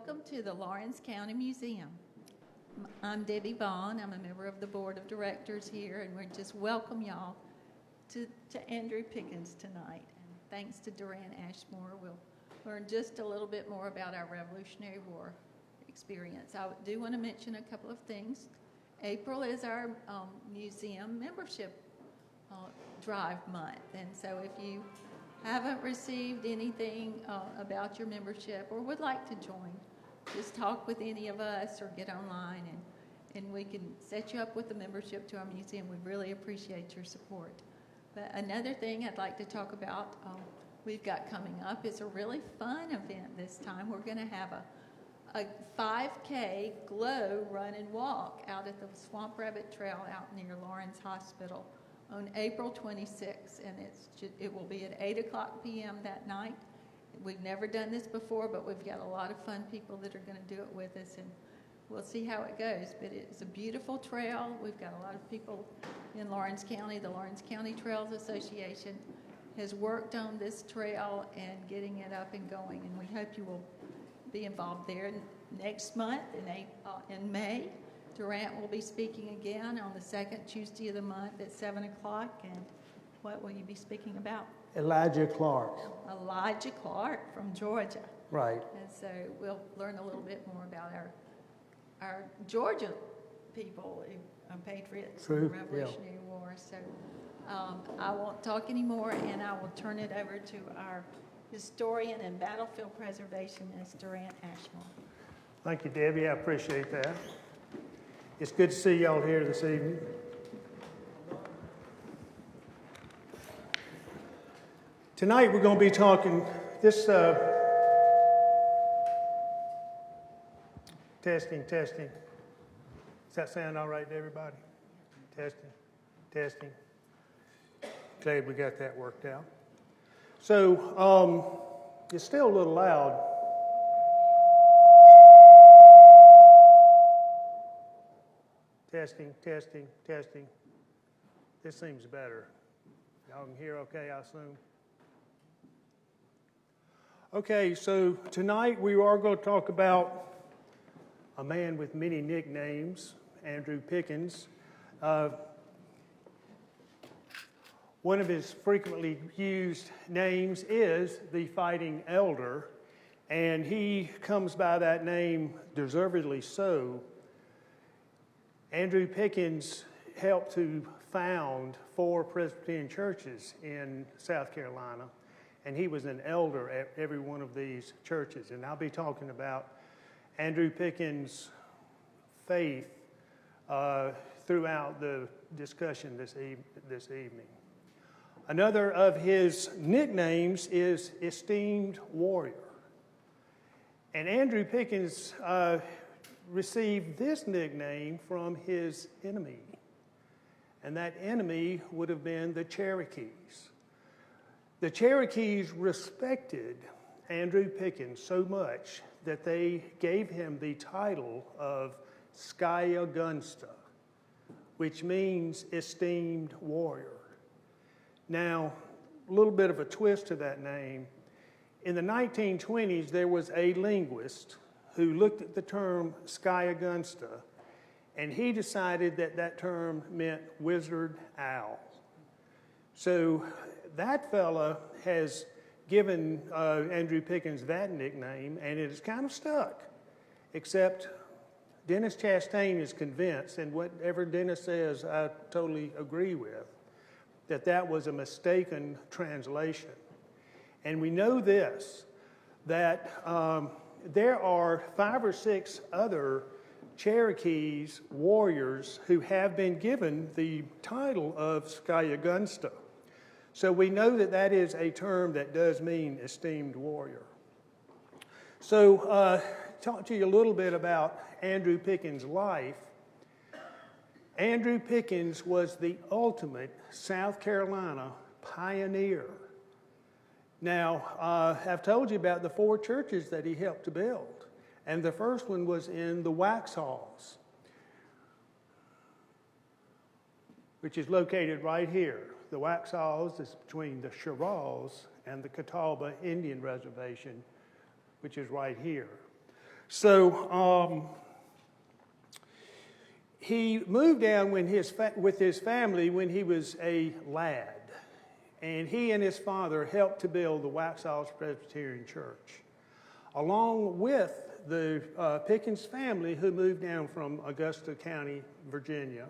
Welcome to the Lawrence County Museum. I'm Debbie Vaughn. I'm a member of the board of directors here, and we just welcome y'all to Andrew Pickens tonight. And thanks to Durant Ashmore, we'll learn just a little bit more about our Revolutionary War experience. I do want to mention a couple of things. April is our museum membership drive month, and so if you haven't received anything about your membership or would like to join, just talk with any of us or get online and we can set you up with a membership to our museum. We really appreciate your support. But another thing I'd like to talk about we've got coming up is a really fun event this time. We're going to have a 5K glow run and walk out at the Swamp Rabbit Trail out near Lawrence Hospital on April 26th, and it will be at 8 o'clock p.m. that night. We've never done this before, but we've got a lot of fun people that are going to do it with us, and we'll see how it goes. But it's a beautiful trail. We've got a lot of people in Lawrence County. The Lawrence County Trails Association has worked on this trail and getting it up and going, and we hope you will be involved there. Next month, in May, Durant will be speaking again on the second Tuesday of the month at 7 o'clock. And what will you be speaking about? Elijah Clark. Elijah Clark from Georgia. Right. And so we'll learn a little bit more about our Georgia people, patriots in the Revolutionary War. So I won't talk anymore, and I will turn it over to our historian and battlefield preservationist, Durant Ashmore. Thank you, Debbie. I appreciate that. It's good to see y'all here this evening. Tonight we're going to be talking this testing. Does that sound all right to everybody? Testing. Glad we got that worked out. So it's still a little loud. Testing. This seems better. Y'all can hear okay, I assume? Okay, so tonight we are going to talk about a man with many nicknames, Andrew Pickens. One of his frequently used names is the Fighting Elder, and he comes by that name deservedly so. Andrew Pickens helped to found 4 Presbyterian churches in South Carolina, and he was an elder at every one of these churches. And I'll be talking about Andrew Pickens' faith throughout the discussion this evening. Another of his nicknames is Esteemed Warrior. And Andrew Pickens received this nickname from his enemy. And that enemy would have been the Cherokees. The Cherokees respected Andrew Pickens so much that they gave him the title of Scayagunsta, which means esteemed warrior. Now, a little bit of a twist to that name. In the 1920s, there was a linguist who looked at the term Scayagunsta, and he decided that term meant wizard owl. So that fella has given Andrew Pickens that nickname, and it is kind of stuck, except Dennis Chastain is convinced, and whatever Dennis says I totally agree with, that was a mistaken translation. And we know this, that there are 5 or 6 other Cherokees warriors who have been given the title of Scayagunsta. So we know that is a term that does mean esteemed warrior. So talk to you a little bit about Andrew Pickens' life. Andrew Pickens was the ultimate South Carolina pioneer. Now, I've told you about the 4 churches that he helped to build. And the first one was in the Waxhaws, which is located right here. The Waxhaws is between the Cheraws and the Catawba Indian Reservation, which is right here. So he moved down with his family when he was a lad. And he and his father helped to build the Waxhaws Presbyterian Church, along with the Pickens family, who moved down from Augusta County, Virginia,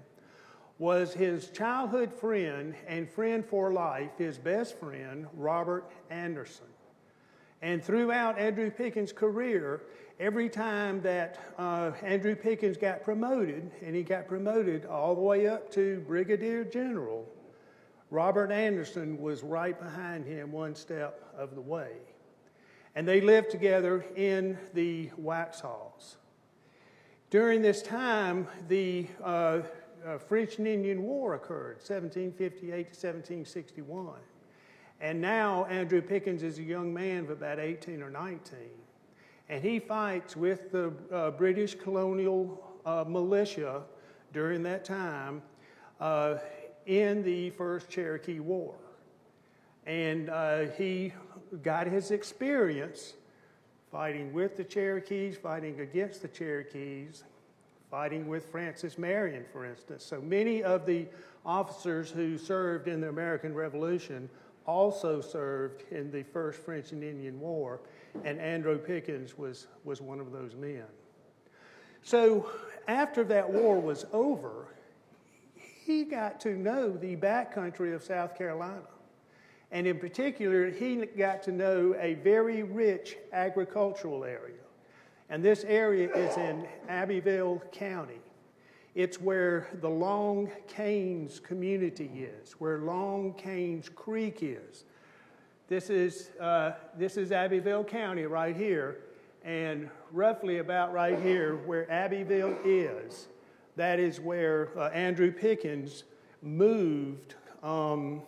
was his childhood friend and friend for life, his best friend, Robert Anderson. And throughout Andrew Pickens' career, every time that Andrew Pickens got promoted, and he got promoted all the way up to Brigadier General, Robert Anderson was right behind him one step of the way. And they lived together in the Waxhaws. During this time, the French and Indian War occurred, 1758 to 1761. And now Andrew Pickens is a young man of about 18 or 19. And he fights with the British colonial militia during that time in the First Cherokee War. And he got his experience fighting with the Cherokees, fighting against the Cherokees, fighting with Francis Marion, for instance. So many of the officers who served in the American Revolution also served in the First French and Indian War, and Andrew Pickens was one of those men. So after that war was over, he got to know the backcountry of South Carolina. And in particular, he got to know a very rich agricultural area. And this area is in Abbeville County. It's where the Long Canes community is, where Long Canes Creek is. This is Abbeville County right here, and roughly about right here where Abbeville is, that is where Andrew Pickens moved and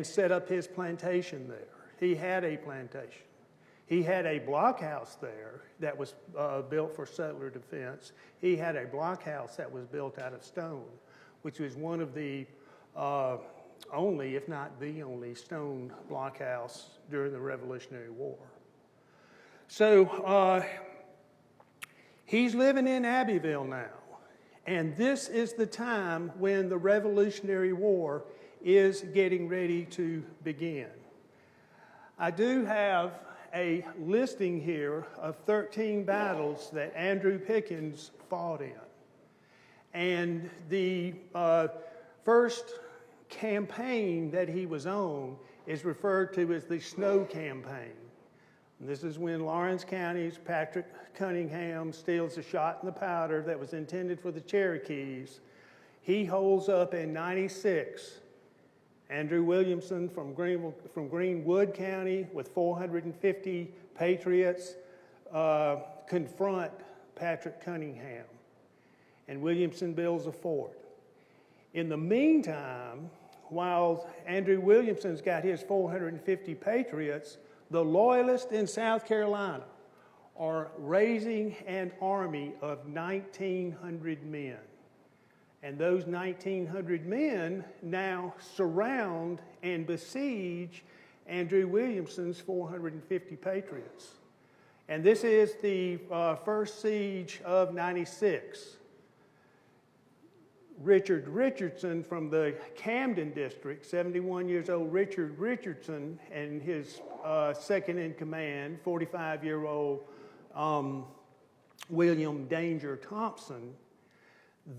set up his plantation there. He had a plantation. He had a blockhouse there that was built for settler defense. He had a blockhouse that was built out of stone, which was one of the only, if not the only, stone blockhouse during the Revolutionary War. So he's living in Abbeville now. And this is the time when the Revolutionary War is getting ready to begin. I do have a listing here of 13 battles that Andrew Pickens fought in. And the first campaign that he was on is referred to as the Snow Campaign. And this is when Lawrence County's Patrick Cunningham steals a shot in the powder that was intended for the Cherokees. He holds up in 96. Andrew Williamson from Greenwood County with 450 patriots confront Patrick Cunningham, and Williamson builds a fort. In the meantime, while Andrew Williamson's got his 450 patriots, the Loyalists in South Carolina are raising an army of 1,900 men. And those 1,900 men now surround and besiege Andrew Williamson's 450 patriots. And this is the first siege of 96. Richard Richardson from the Camden district, 71 years old Richard Richardson, and his second in command, 45-year-old William Danger Thompson,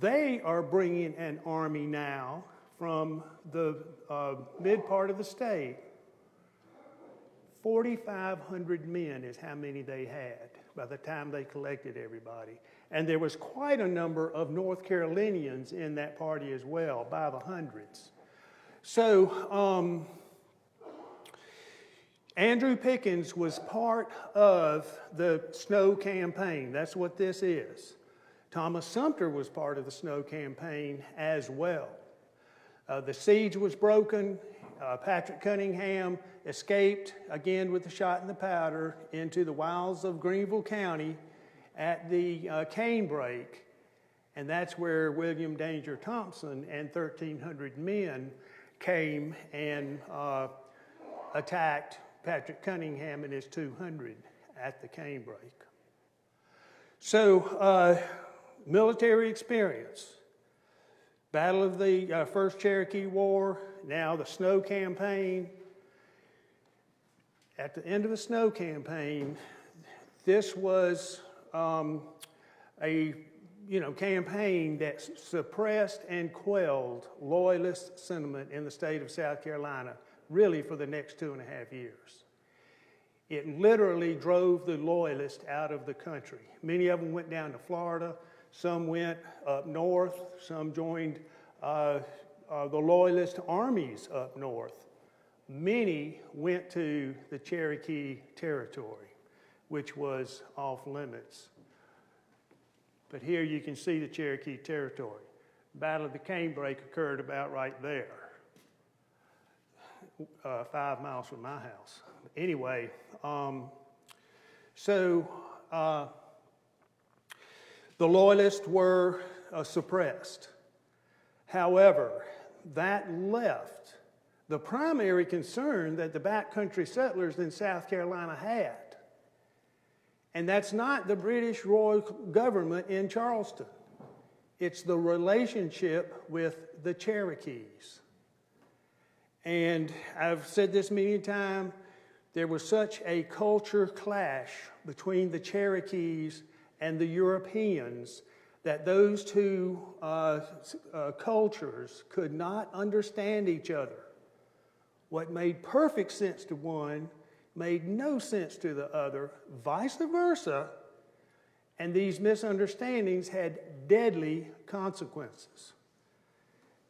they are bringing an army now from the mid part of the state. 4,500 men is how many they had by the time they collected everybody. And there was quite a number of North Carolinians in that party as well, by the hundreds. So Andrew Pickens was part of the Snow Campaign. That's what this is. Thomas Sumter was part of the Snow Campaign as well. The siege was broken. Patrick Cunningham escaped, again with the shot in the powder, into the wilds of Greenville County at the Canebrake. And that's where William Danger Thompson and 1,300 men came and attacked Patrick Cunningham and his 200 at the canebrake. So, military experience. Battle of the First Cherokee War, now the Snow Campaign. At the end of the Snow Campaign, this was a campaign that suppressed and quelled loyalist sentiment in the state of South Carolina, really for the next 2.5 years. It literally drove the loyalists out of the country. Many of them went down to Florida. Some went up north. Some joined the loyalist armies up north. Many went to the Cherokee territory, which was off limits. But here you can see the Cherokee territory. Battle of the Canebrake occurred about right there, 5 miles from my house. Anyway, the loyalists were suppressed. However, that left the primary concern that the backcountry settlers in South Carolina had. And that's not the British royal government in Charleston. It's the relationship with the Cherokees. And I've said this many times, there was such a culture clash between the Cherokees and the Europeans that those two cultures could not understand each other. What made perfect sense to one made no sense to the other, vice versa, and these misunderstandings had deadly consequences.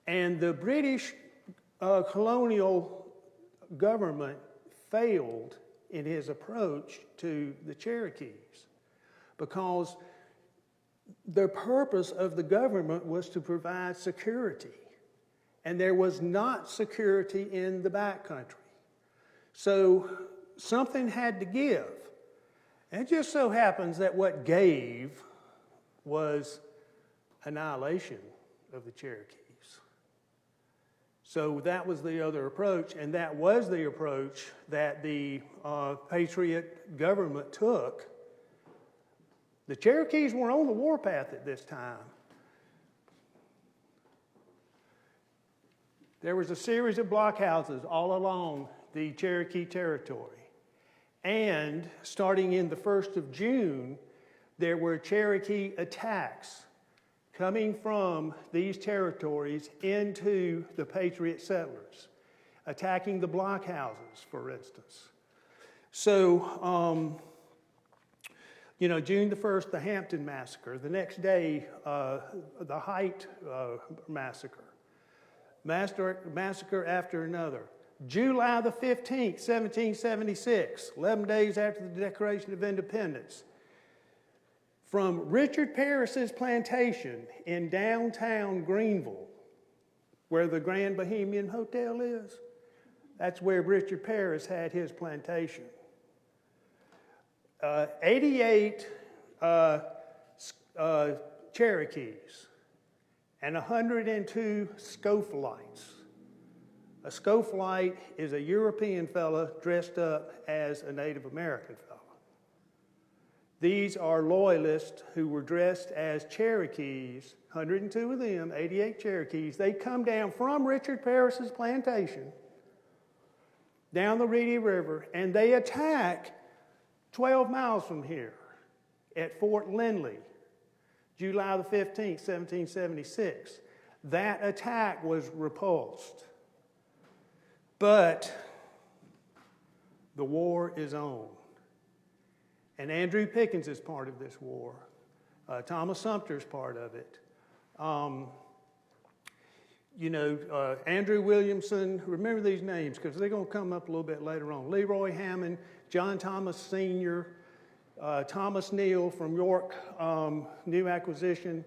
And the British colonial government failed in his approach to the Cherokees because the purpose of the government was to provide security, and there was not security in the backcountry. So something had to give. And it just so happens that what gave was annihilation of the Cherokees. So that was the other approach, and that was the approach that the Patriot government took. The Cherokees were on the warpath at this time. There was a series of blockhouses all along the Cherokee territory. And starting in the 1st of June, there were Cherokee attacks coming from these territories into the Patriot settlers, attacking the blockhouses, for instance. So, June the 1st, the Hampton Massacre. The next day, the Height Massacre. Massacre after another. July the 15th, 1776, 11 days after the Declaration of Independence, from Richard Parris's plantation in downtown Greenville, where the Grand Bohemian Hotel is, that's where Richard Parris had his plantation. 88 Cherokees and 102 Scofielites. A Scofielite is a European fella dressed up as a Native American fella. These are loyalists who were dressed as Cherokees, 102 of them, 88 Cherokees. They come down from Richard Parris's plantation, down the Reedy River, and they attack 12 miles from here at Fort Lindley, July the 15th, 1776. That attack was repulsed. But the war is on. And Andrew Pickens is part of this war. Thomas Sumter's part of it. Andrew Williamson, remember these names because they're going to come up a little bit later on. Leroy Hammond, John Thomas Sr., Thomas Neal from York New Acquisition.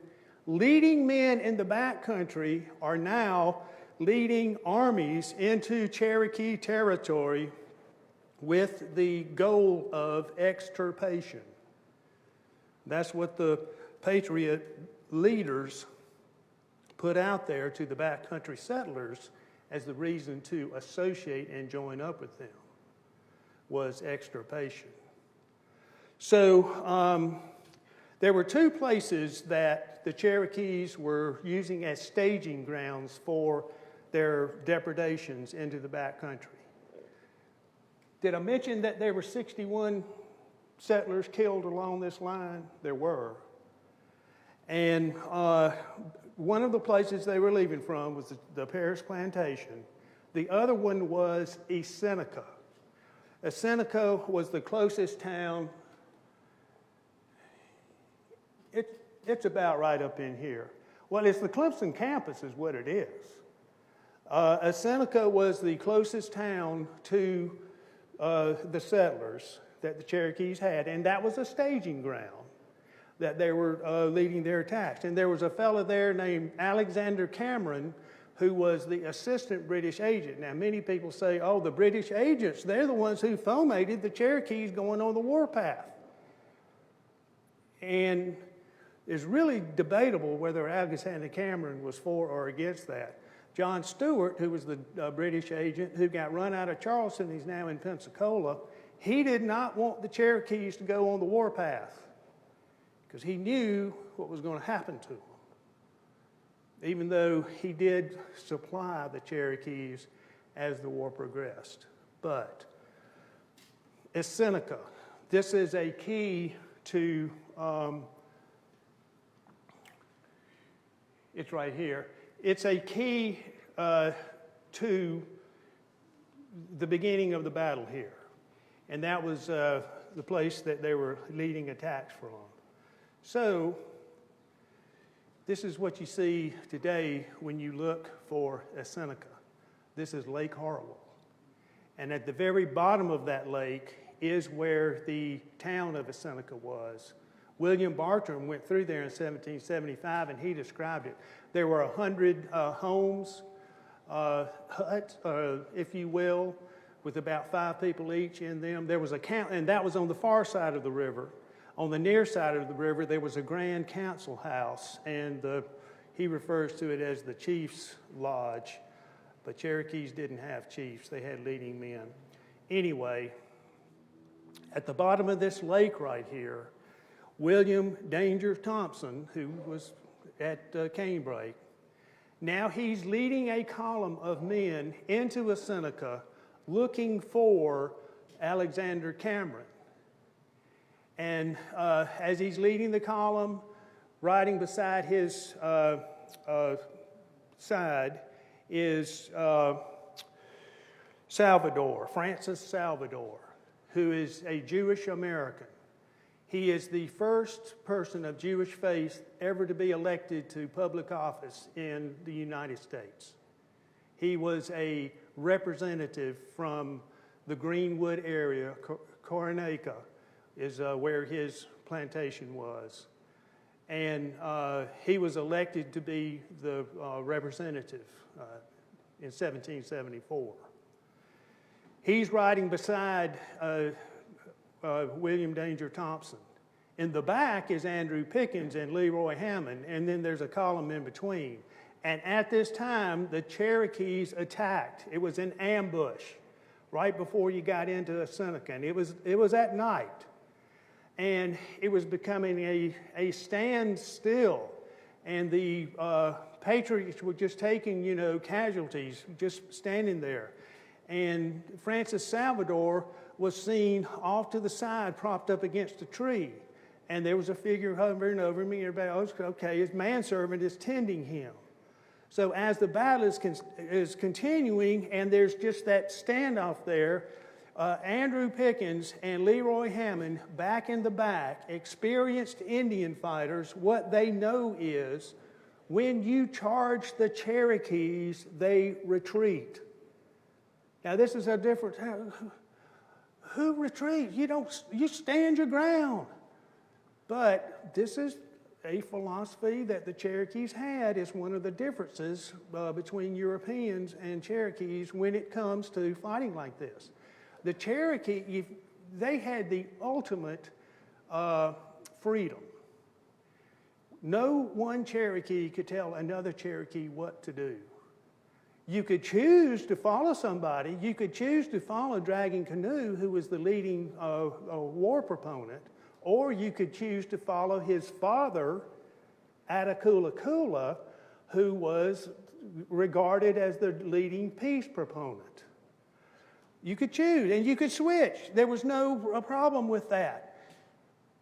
Leading men in the backcountry are now leading armies into Cherokee territory with the goal of extirpation. That's what the Patriot leaders put out there to the backcountry settlers as the reason to associate and join up with them, was extirpation. So there were two places that the Cherokees were using as staging grounds for their depredations into the backcountry. Did I mention that there were 61 settlers killed along this line? There were. And one of the places they were leaving from was the Paris Plantation. The other one was East Seneca. Seneca was the closest town. It's about right up in here. Well, it's the Clemson campus is what it is. Seneca was the closest town to the settlers that the Cherokees had, and that was a staging ground that they were leading their attacks. And there was a fellow there named Alexander Cameron who was the assistant British agent. Now, many people say, oh, the British agents, they're the ones who fomented the Cherokees going on the warpath. And it's really debatable whether Alexander Cameron was for or against that. John Stewart, who was the British agent who got run out of Charleston, he's now in Pensacola, he did not want the Cherokees to go on the warpath because he knew what was going to happen to them, even though he did supply the Cherokees as the war progressed. But as Seneca, this is a key to, it's right here, it's a key to the beginning of the battle here. And that was the place that they were leading attacks from. So, this is what you see today when you look for a Seneca. This is Lake Hartwell. And at the very bottom of that lake is where the town of Seneca was. William Bartram went through there in 1775 and he described it. There were 100 homes, huts, if you will, with about 5 people each in them. There was a count, and that was on the far side of the river. On the near side of the river, there was a grand council house, and he refers to it as the chief's lodge. But Cherokees didn't have chiefs. They had leading men. Anyway, at the bottom of this lake right here, William Danger Thompson, who was at Canebrake, now he's leading a column of men into a Seneca looking for Alexander Cameron. And as he's leading the column, riding beside his side is Francis Salvador, who is a Jewish American. He is the first person of Jewish faith ever to be elected to public office in the United States. He was a representative from the Greenwood area. Coronaca is where his plantation was. And he was elected to be the representative in 1774. He's riding beside William Danger Thompson. In the back is Andrew Pickens and Leroy Hammond, and then there's a column in between. And at this time, the Cherokees attacked. It was an ambush right before you got into Seneca, and it was at night. And it was becoming a standstill, and the Patriots were just taking, casualties, just standing there. And Francis Salvador was seen off to the side, propped up against a tree. And there was a figure hovering over him, and everybody, okay, his manservant is tending him. So as the battle is continuing, and there's just that standoff there, Andrew Pickens and Leroy Hammond, back in the back, experienced Indian fighters, what they know is when you charge the Cherokees, they retreat. Now this is a different... Who retreats? You stand your ground. But this is a philosophy that the Cherokees had. Is one of the differences between Europeans and Cherokees when it comes to fighting like this. The Cherokee, they had the ultimate freedom. No one Cherokee could tell another Cherokee what to do. You could choose to follow somebody. You could choose to follow Dragging Canoe, who was the leading war proponent, or you could choose to follow his father, Attakulla, who was regarded as the leading peace proponent. You could choose, and you could switch. There was no problem with that.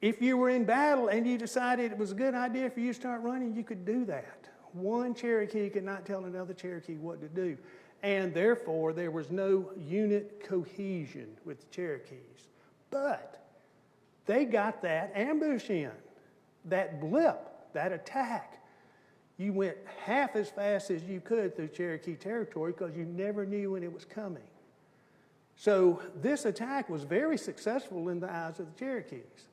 If you were in battle and you decided it was a good idea for you to start running, you could do that. One Cherokee could not tell another Cherokee what to do. And therefore, there was no unit cohesion with the Cherokees. But they got that ambush in, that blip, that attack. You went half as fast as you could through Cherokee territory because you never knew when it was coming. So this attack was very successful in the eyes of the Cherokees.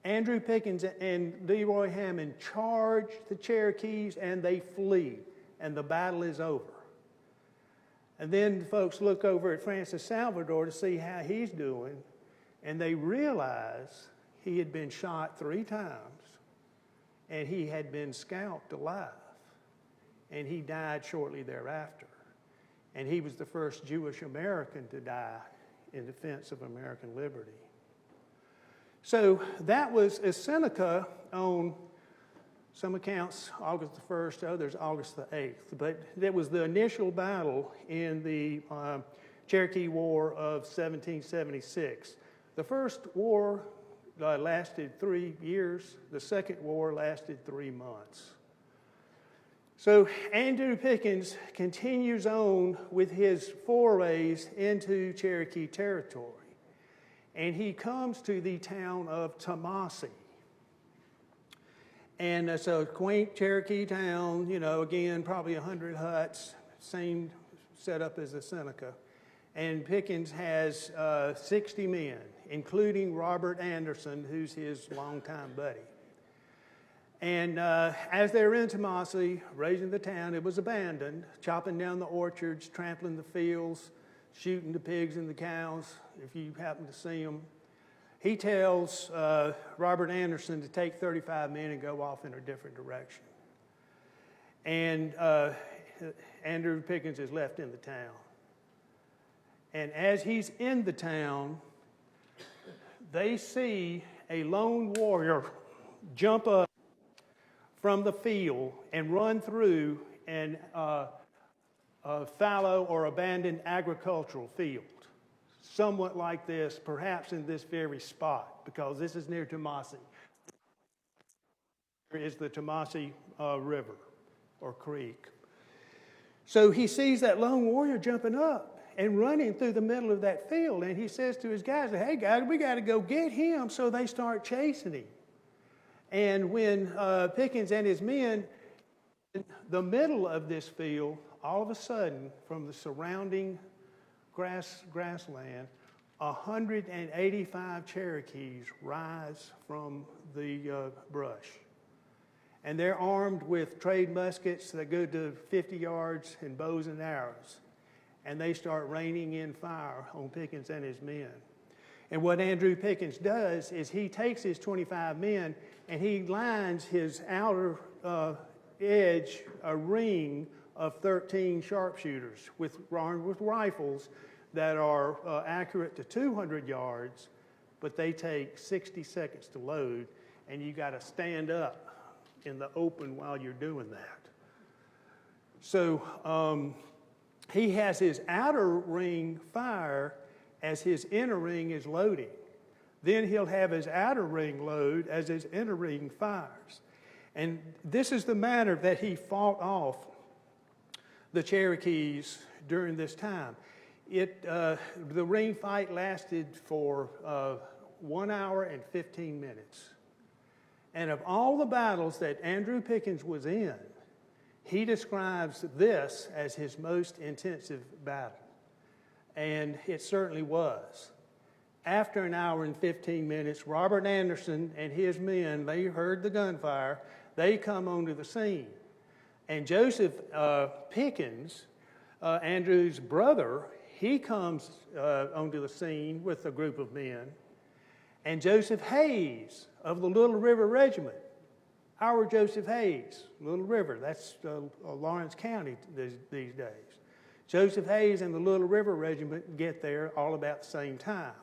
Andrew Pickens and Leroy Hammond charge the Cherokees and they flee, and the battle is over. And then the folks look over at Francis Salvador to see how he's doing, and they realize he had been shot 3 times and he had been scalped alive, and he died shortly thereafter. And he was the first Jewish American to die in defense of American liberty. So that was Seneca on some accounts August the 1st, others August the 8th. But that was the initial battle in the Cherokee War of 1776. The first war lasted 3 years. The second war lasted 3 months. So Andrew Pickens continues on with his forays into Cherokee territory. And he comes to the town of Tomasi. And it's a quaint Cherokee town, you know, again, probably 100 huts, same setup as the Seneca. And Pickens has 60 men, including Robert Anderson, who's his longtime buddy. And as they're in Tomasi, raising the town, it was abandoned, chopping down the orchards, trampling the fields, shooting the pigs and the cows, if you happen to see them. He tells Robert Anderson to take 35 men and go off in a different direction. And Andrew Pickens is left in the town. And as he's in the town, they see a lone warrior jump up from the field and run through a fallow or abandoned agricultural field. Somewhat like this, perhaps in this very spot, because this is near Tomasi. Here is the Tomasi River or creek. So he sees that lone warrior jumping up and running through the middle of that field, and he says to his guys, "Hey guys, we got to go get him." So they start chasing him. And when Pickens and his men, in the middle of this field, all of a sudden, from the surrounding grassland, 185 Cherokees rise from the brush. And they're armed with trade muskets that go to 50 yards and bows and arrows. And they start raining in fire on Pickens and his men. And what Andrew Pickens does is he takes his 25 men and he lines his outer edge, a ring of 13 sharpshooters armed with rifles that are accurate to 200 yards, but they take 60 seconds to load, and you got to stand up in the open while you're doing that. So he has his outer ring fire as his inner ring is loading. Then he'll have his outer ring load as his inner ring fires. And this is the manner that he fought off the Cherokees during this time. The ring fight lasted for 1 hour and 15 minutes. And of all the battles that Andrew Pickens was in, he describes this as his most intensive battle. And it certainly was. After 1 hour and 15 minutes, Robert Anderson and his men, they heard the gunfire, they come onto the scene. And Joseph Pickens, Andrew's brother, he comes onto the scene with a group of men. And Joseph Hayes of the Little River Regiment, our Joseph Hayes, Little River, that's Lawrence County these days. Joseph Hayes and the Little River Regiment get there all about the same time.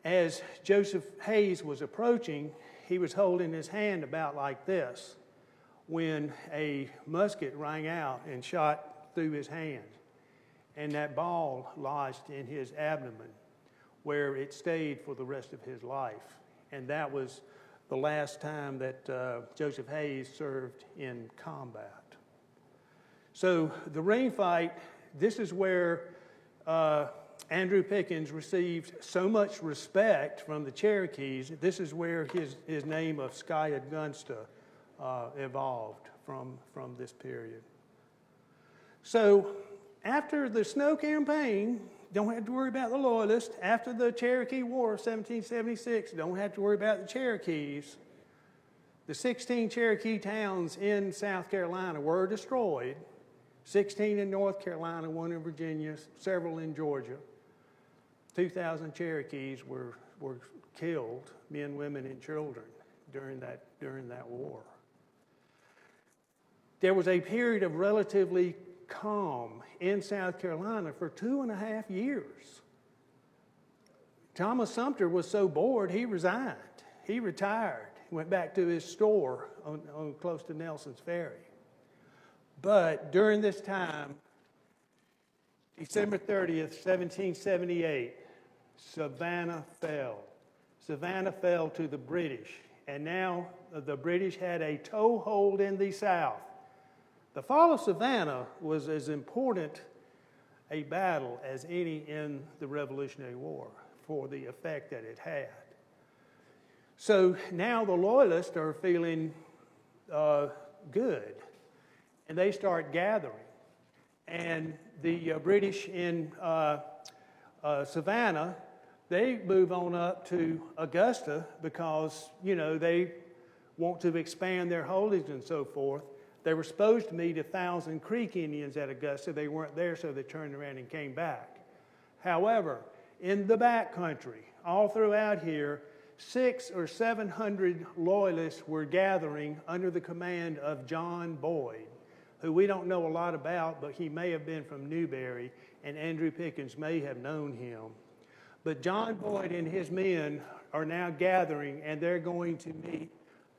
As Joseph Hayes was approaching, he was holding his hand about like this when a musket rang out and shot through his hand. And that ball lodged in his abdomen, where it stayed for the rest of his life. And that was the last time that Joseph Hayes served in combat. So the ring fight, this is where Andrew Pickens received so much respect from the Cherokees. This is where his name of Skyadgunsta evolved from this period. So after the Snow Campaign, don't have to worry about the Loyalists. After the Cherokee War of 1776, don't have to worry about the Cherokees. The 16 Cherokee towns in South Carolina were destroyed. 16 in North Carolina, 1 in Virginia, several in Georgia. 2,000 Cherokees were killed, men, women, and children, during that war. There was a period of relatively calm in South Carolina for 2.5 years. Thomas Sumter was so bored, he resigned. He retired, went back to his store on close to Nelson's Ferry. But during this time, December 30th, 1778, Savannah fell. Savannah fell to the British, and now the British had a toehold in the South. The fall of Savannah was as important a battle as any in the Revolutionary War for the effect that it had. So now the Loyalists are feeling good, and they start gathering. And the British in Savannah, they move on up to Augusta because, they want to expand their holdings and so forth. They were supposed to meet 1,000 Creek Indians at Augusta. They weren't there, so they turned around and came back. However, in the back country, all throughout here, 600 or 700 Loyalists were gathering under the command of John Boyd, who we don't know a lot about, but he may have been from Newberry, and Andrew Pickens may have known him. But John Boyd and his men are now gathering, and they're going to meet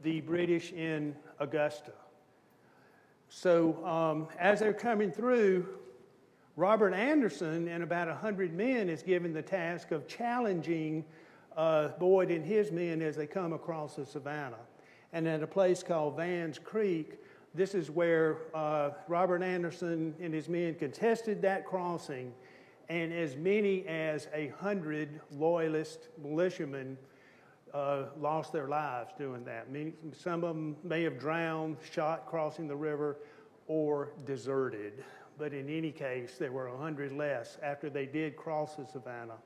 the British in Augusta. So as they're coming through, Robert Anderson and about 100 men is given the task of challenging Boyd and his men as they come across the Savannah. And at a place called Van's Creek, this is where Robert Anderson and his men contested that crossing, and as many as 100 Loyalist militiamen lost their lives doing that. Some of them may have drowned, shot crossing the river, or deserted. But in any case, there were 100 less after they did cross the Savannah.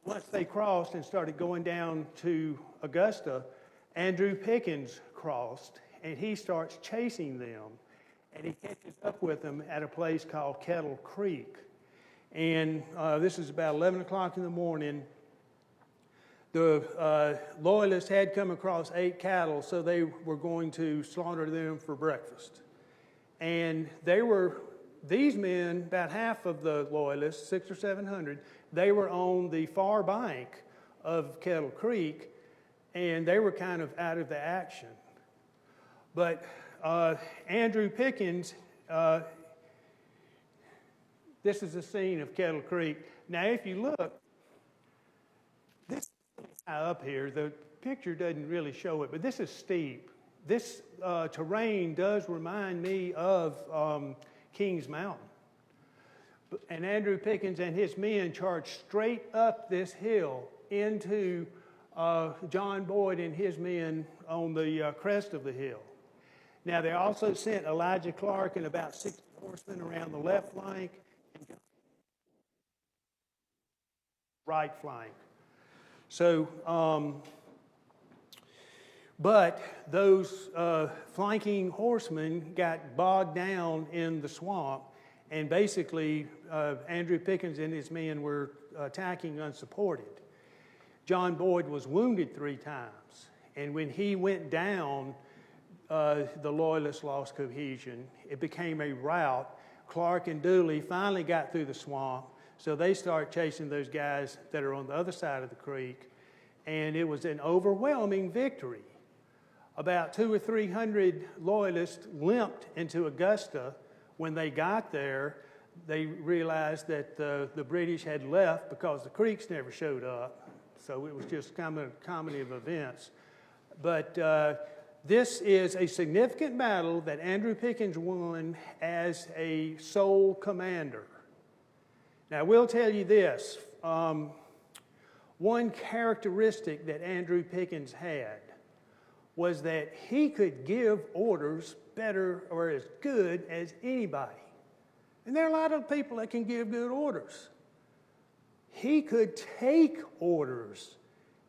Once they crossed and started going down to Augusta, Andrew Pickens crossed, and he starts chasing them. And he catches up with them at a place called Kettle Creek. And this is about 11 o'clock in the morning. The Loyalists had come across 8 cattle, so they were going to slaughter them for breakfast. And these men, about half of the Loyalists, 600 or 700, they were on the far bank of Kettle Creek, and they were kind of out of the action. But Andrew Pickens, this is the scene of Kettle Creek. Now, if you look, this up here, the picture doesn't really show it, but this is steep. This terrain does remind me of Kings Mountain. And Andrew Pickens and his men charged straight up this hill into John Boyd and his men on the crest of the hill. Now, they also sent Elijah Clark and about 60 horsemen around the left flank and right flank. So, but those flanking horsemen got bogged down in the swamp, and basically Andrew Pickens and his men were attacking unsupported. John Boyd was wounded 3 times, and when he went down, the Loyalists lost cohesion. It became a rout. Clark and Dooley finally got through the swamp. So they start chasing those guys that are on the other side of the creek, and it was an overwhelming victory. About 200 or 300 loyalists limped into Augusta. When they got there, they realized that the British had left because the Creeks never showed up. So it was just kind of a comedy of events. But this is a significant battle that Andrew Pickens won as a sole commander. Now, I will tell you this. One characteristic that Andrew Pickens had was that he could give orders better or as good as anybody. And there are a lot of people that can give good orders. He could take orders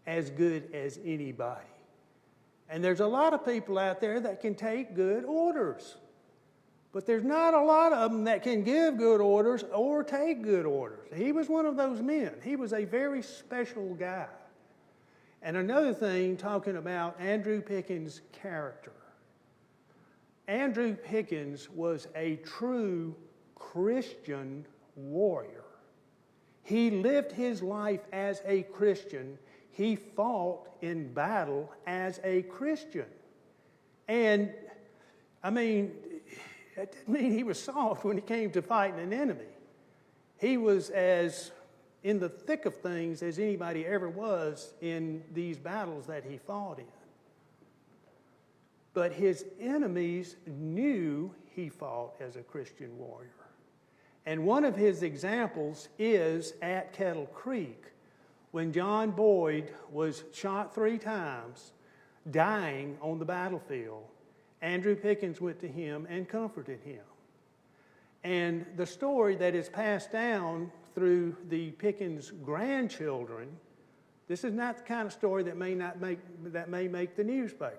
as good as anybody. And there's a lot of people out there that can take good orders. But there's not a lot of them that can give good orders or take good orders. He was one of those men. He was a very special guy. And another thing, talking about Andrew Pickens' character. Andrew Pickens was a true Christian warrior. He lived his life as a Christian. He fought in battle as a Christian. And, I mean, that didn't mean he was soft when it came to fighting an enemy. He was as in the thick of things as anybody ever was in these battles that he fought in. But his enemies knew he fought as a Christian warrior. And one of his examples is at Kettle Creek, when John Boyd was shot 3 times, dying on the battlefield. Andrew Pickens went to him and comforted him. And the story that is passed down through the Pickens grandchildren, this is not the kind of story that may make the newspaper.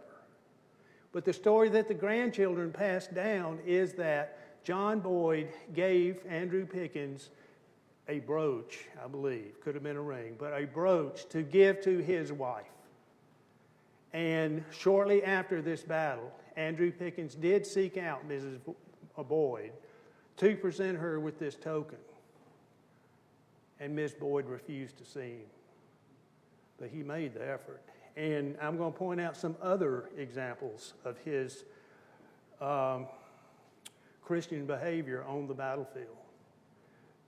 But the story that the grandchildren passed down is that John Boyd gave Andrew Pickens a brooch, I believe, could have been a ring, but a brooch to give to his wife. And shortly after this battle, Andrew Pickens did seek out Mrs. Boyd to present her with this token. And Miss Boyd refused to see him. But he made the effort. And I'm going to point out some other examples of his Christian behavior on the battlefield.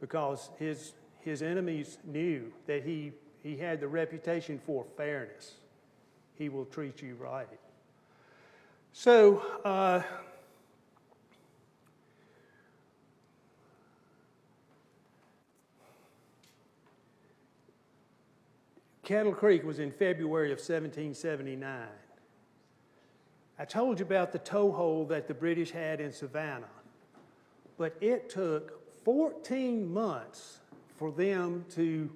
Because his enemies knew that he had the reputation for fairness. He will treat you right. So, Kettle Creek was in February of 1779. I told you about the toehold that the British had in Savannah, but it took 14 months for them to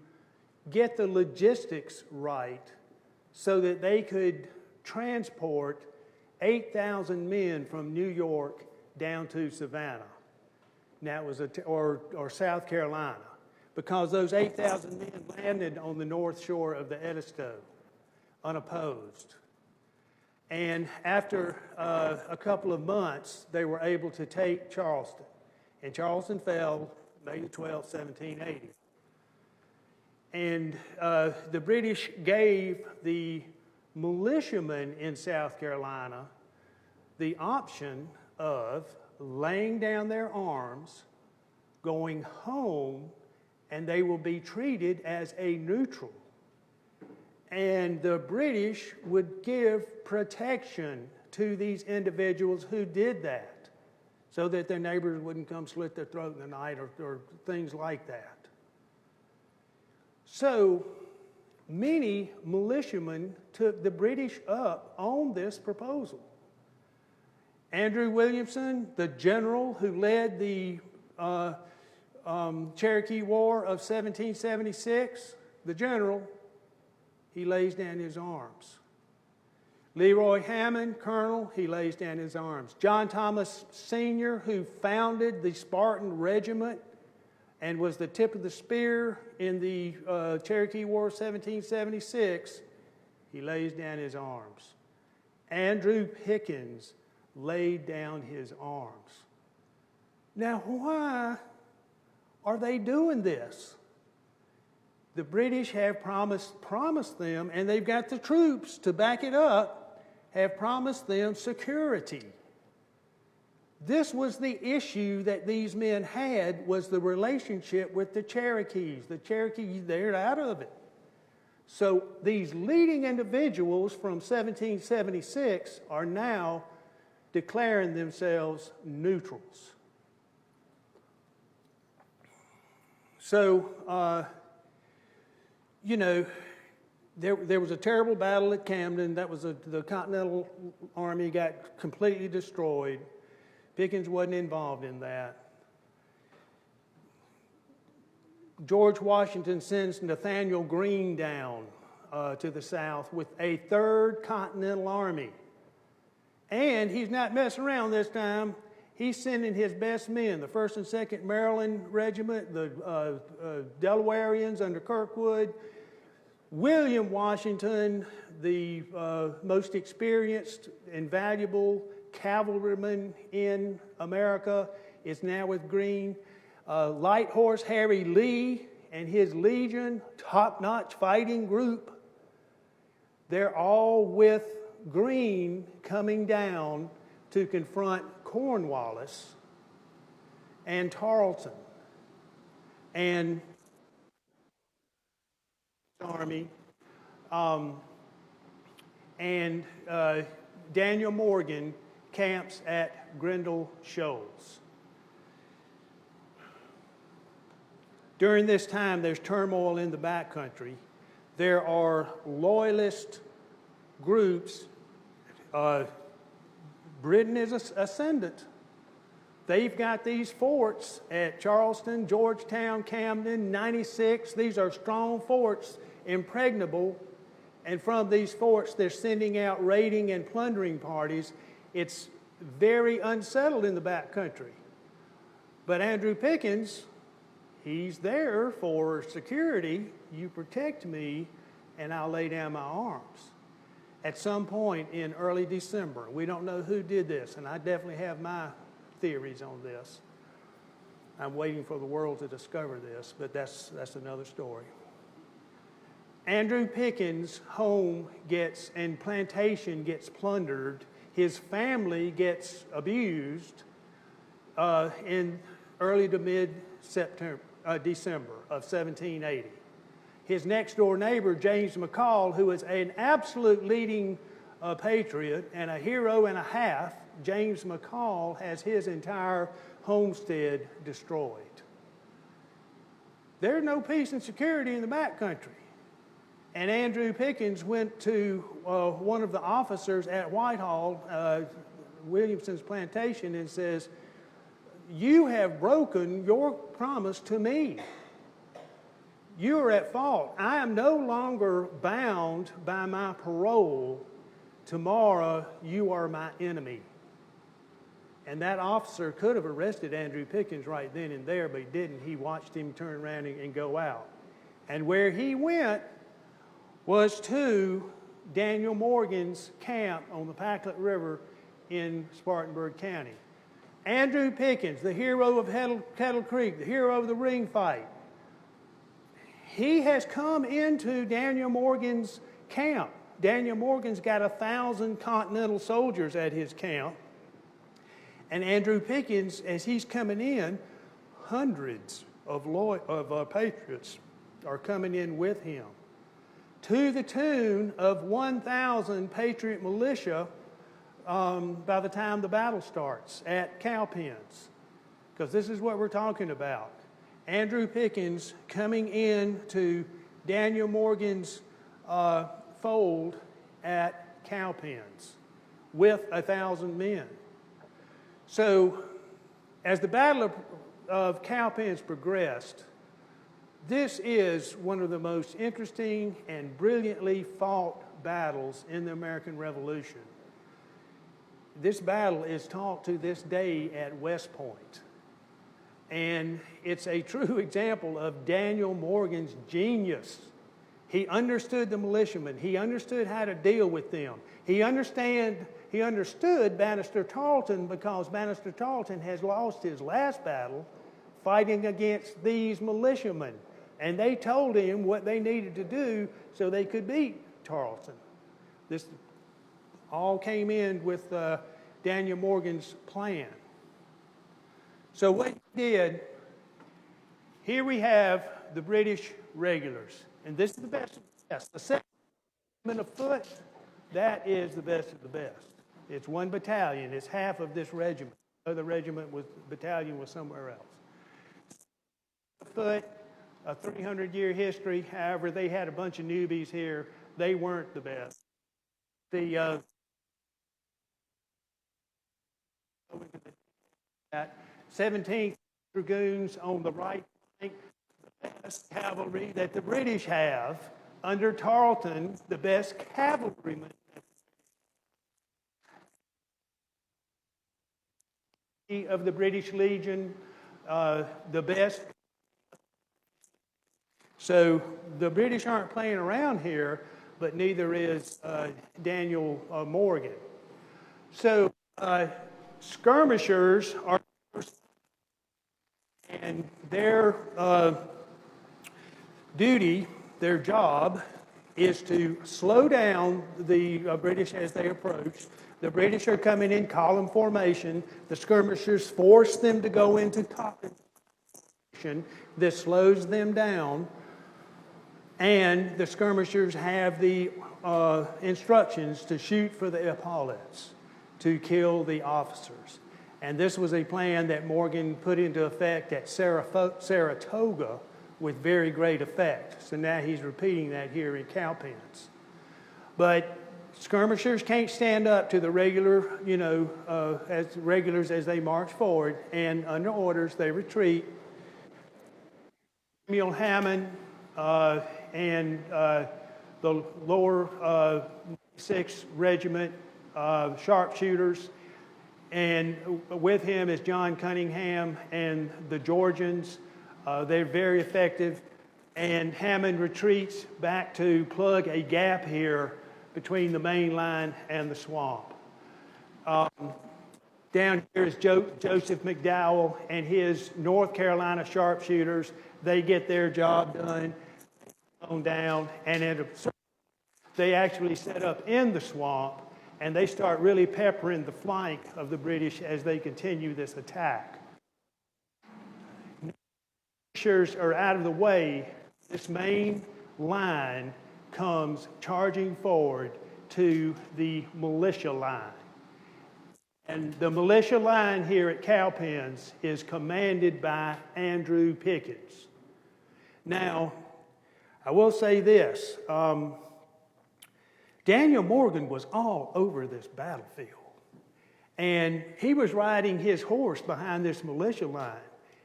get the logistics right so that they could transport 8,000 men from New York down to Savannah. Now it was or South Carolina, because those 8,000 men landed on the north shore of the Edisto, unopposed. And after a couple of months, they were able to take Charleston. And Charleston fell May the 12th, 1780. And the British gave the militiamen in South Carolina the option of laying down their arms, going home, and they will be treated as a neutral. And the British would give protection to these individuals who did that, so that their neighbors wouldn't come slit their throat in the night or things like that. So many militiamen took the British up on this proposal. Andrew Williamson, the general who led the Cherokee War of 1776, the general, he lays down his arms. Leroy Hammond, colonel, he lays down his arms. John Thomas Sr., who founded the Spartan Regiment and was the tip of the spear in the Cherokee War of 1776, he lays down his arms. Andrew Pickens laid down his arms. Now, why are they doing this? the British have promised them, and they've got the troops to back it up, have promised them security. This was the issue that these men had, was the relationship with the Cherokees. The Cherokees, they're out of it. So these leading individuals from 1776 are now declaring themselves neutrals. So, there was a terrible battle at Camden. That was the Continental Army got completely destroyed. Pickens wasn't involved in that. George Washington sends Nathaniel Greene down to the South with a third Continental Army. And he's not messing around this time. He's sending his best men, the 1st and 2nd Maryland Regiment, the Delawareans under Kirkwood, William Washington, the most experienced and valuable cavalryman in America, is now with Greene. Light Horse Harry Lee and his Legion, top-notch fighting group, they're all with Greene coming down to confront Cornwallis and Tarleton and army, and Daniel Morgan camps at Grindal Shoals. During this time, there's turmoil in the backcountry. There are loyalist groups. Britain is ascendant. They've got these forts at Charleston, Georgetown, Camden, 96. These are strong forts, impregnable. And from these forts, they're sending out raiding and plundering parties. It's very unsettled in the backcountry. But Andrew Pickens, he's there for security. You protect me, and I'll lay down my arms. At some point in early December, we don't know who did this, and I definitely have my theories on this. I'm waiting for the world to discover this, but that's another story. Andrew Pickens' home and plantation gets plundered. His family gets abused in early to mid-December of 1780. His next-door neighbor, James McCall, who is an absolute leading patriot and a hero and a half, James McCall has his entire homestead destroyed. There's no peace and security in the backcountry. And Andrew Pickens went to one of the officers at Whitehall, Williamson's plantation, and says, "You have broken your promise to me. You are at fault. I am no longer bound by my parole. Tomorrow you are my enemy." And that officer could have arrested Andrew Pickens right then and there, but he didn't. He watched him turn around and go out. And where he went was to Daniel Morgan's camp on the Packlet River in Spartanburg County. Andrew Pickens, the hero of Kettle Creek, the hero of the ring fight, he has come into Daniel Morgan's camp. Daniel Morgan's got 1,000 Continental soldiers at his camp. And Andrew Pickens, as he's coming in, hundreds of patriots are coming in with him, to the tune of 1,000 patriot militia by the time the battle starts at Cowpens. Because this is what we're talking about. Andrew Pickens coming in to Daniel Morgan's fold at Cowpens with 1,000 men. So as the Battle of Cowpens progressed, this is one of the most interesting and brilliantly fought battles in the American Revolution. This battle is taught to this day at West Point. And it's a true example of Daniel Morgan's genius. He understood the militiamen. He understood how to deal with them. He understood Banastre Tarleton, because Banastre Tarleton has lost his last battle fighting against these militiamen. And they told him what they needed to do so they could beat Tarleton. This all came in with Daniel Morgan's plan. So what he did, here we have the British regulars. And this is the best of the best. The second regiment of foot, that is the best of the best. It's one battalion. It's half of this regiment. The other battalion was somewhere else. Foot, a 300-year history. However, they had a bunch of newbies here. They weren't the best. The 17th Dragoons on the right flank, the best cavalry that the British have. Under Tarleton, the best cavalrymen of the British Legion, the best. So the British aren't playing around here, but neither is Daniel Morgan. So skirmishers are, and their duty, their job, is to slow down the British as they approach. The British are coming in column formation. The skirmishers force them to go into top formation. This slows them down. And the skirmishers have the instructions to shoot for the epaulets, to kill the officers. And this was a plan that Morgan put into effect at Saratoga with very great effect. So now he's repeating that here in Cowpens. But skirmishers can't stand up to the regular, as regulars as they march forward, and under orders they retreat. Samuel Hammond and the lower 6th Regiment sharpshooters, and with him is John Cunningham and the Georgians. They're very effective, and Hammond retreats back to plug a gap here between the main line and the swamp. Down here is Joseph McDowell and his North Carolina sharpshooters. They get their job done on down, and they actually set up in the swamp, and they start really peppering the flank of the British as they continue this attack. British are out of the way. This main line comes charging forward to the militia line. And the militia line here at Cowpens is commanded by Andrew Pickens. Now, I will say this. Daniel Morgan was all over this battlefield. And he was riding his horse behind this militia line.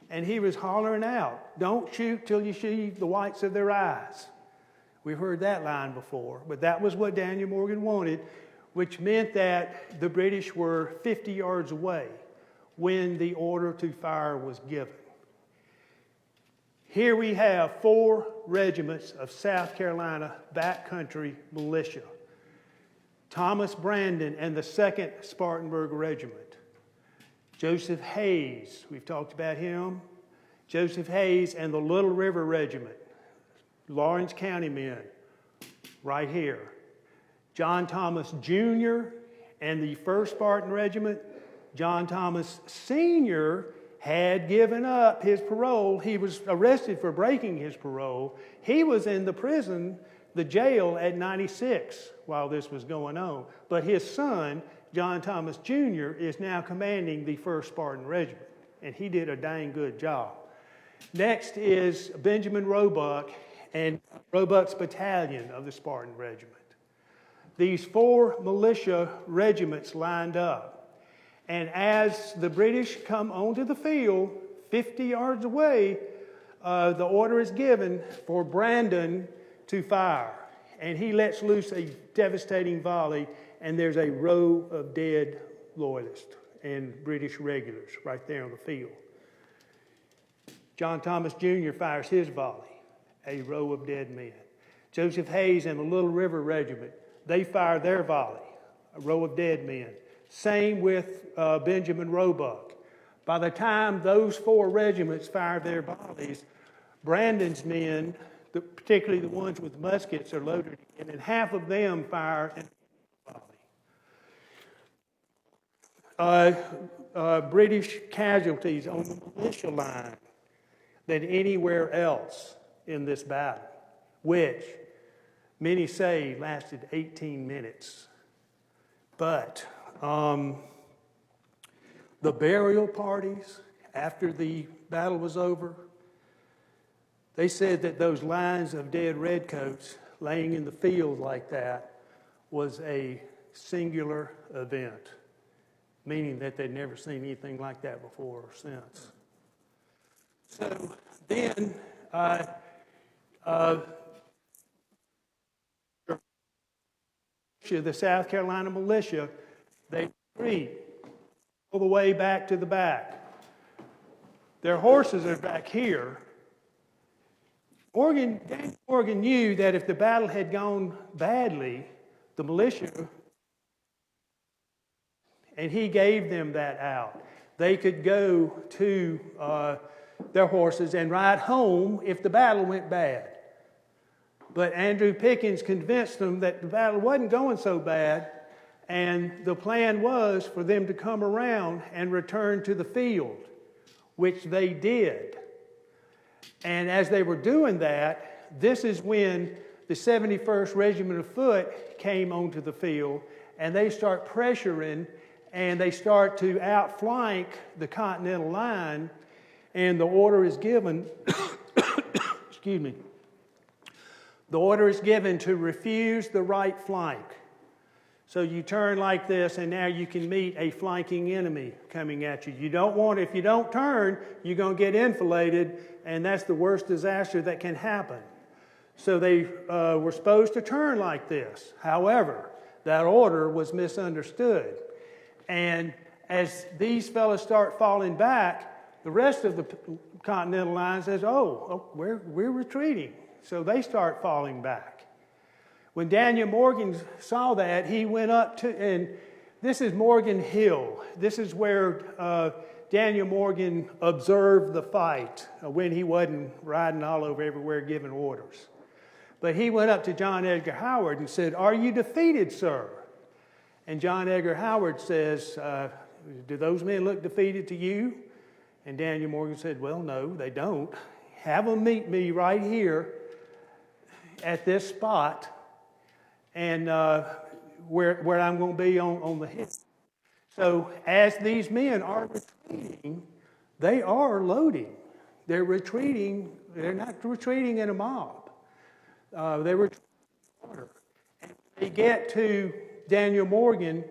And he was hollering out, "Don't shoot till you see the whites of their eyes." We've heard that line before, but that was what Daniel Morgan wanted, which meant that the British were 50 yards away when the order to fire was given. Here we have 4 regiments of South Carolina backcountry militia. Thomas Brandon and the 2nd Spartanburg Regiment. Joseph Hayes, we've talked about him. Joseph Hayes and the Little River Regiment. Lawrence County men, right here. John Thomas Jr. and the 1st Spartan Regiment. John Thomas Sr. had given up his parole. He was arrested for breaking his parole. He was in the prison, the jail at 96 while this was going on. But his son, John Thomas Jr., is now commanding the 1st Spartan Regiment, and he did a dang good job. Next is Benjamin Roebuck and Roebuck's battalion of the Spartan Regiment. These 4 militia regiments lined up. And as the British come onto the field, 50 yards away, the order is given for Brandon to fire. And he lets loose a devastating volley, and there's a row of dead loyalists and British regulars right there on the field. John Thomas Jr. fires his volley, a row of dead men. Joseph Hayes and the Little River Regiment, they fire their volley, a row of dead men. Same with Benjamin Roebuck. By the time those 4 regiments fire their volleys, Brandon's men, particularly the ones with muskets, are loaded in, and half of them fire and British casualties on the militia line than anywhere else in this battle, which many say lasted 18 minutes. But the burial parties after the battle was over, they said that those lines of dead redcoats laying in the field like that was a singular event, meaning that they'd never seen anything like that before or since. So then, the South Carolina militia, they retreat all the way back to the back. Their horses are back here. Daniel Morgan knew that if the battle had gone badly, the militia, and he gave them that out. They could go to their horses and ride home if the battle went bad. But Andrew Pickens convinced them that the battle wasn't going so bad, and the plan was for them to come around and return to the field, which they did. And as they were doing that, this is when the 71st Regiment of Foot came onto the field, and they start pressuring, and they start to outflank the Continental line, and the order is given, excuse me, the order is given to refuse the right flank. So you turn like this, and now you can meet a flanking enemy coming at you. You don't want, if you don't turn, you're going to get enfiladed, and that's the worst disaster that can happen. So they were supposed to turn like this. However, that order was misunderstood. And as these fellows start falling back, the rest of the Continental line says, we're retreating. So they start falling back. When Daniel Morgan saw that, he went up to, and this is Morgan Hill. This is where Daniel Morgan observed the fight when he wasn't riding all over everywhere giving orders. But he went up to John Edgar Howard and said, "Are you defeated, sir?" And John Edgar Howard says, "Do those men look defeated to you?" And Daniel Morgan said, "Well, no, they don't. Have them meet me right here at this spot, and where I'm going to be on the hill." So as these men are retreating, they are loading. They're retreating. They're not retreating in a mob. They were in order. And when they get to Daniel Morgan,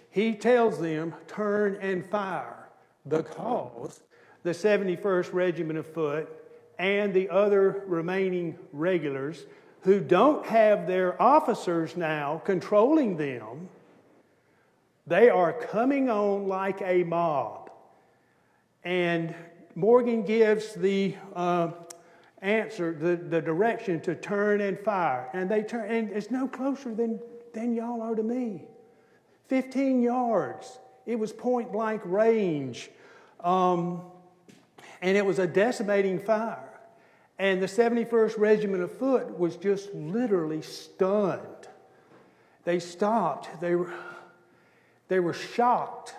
he tells them, "Turn and fire," because the 71st Regiment of Foot and the other remaining regulars who don't have their officers now controlling them, they are coming on like a mob. And Morgan gives the answer, the direction to turn and fire. And they turn, and it's no closer than y'all are to me. 15 yards. It was point blank range. And it was a decimating fire. And the 71st Regiment of Foot was just literally stunned. They stopped. They were shocked.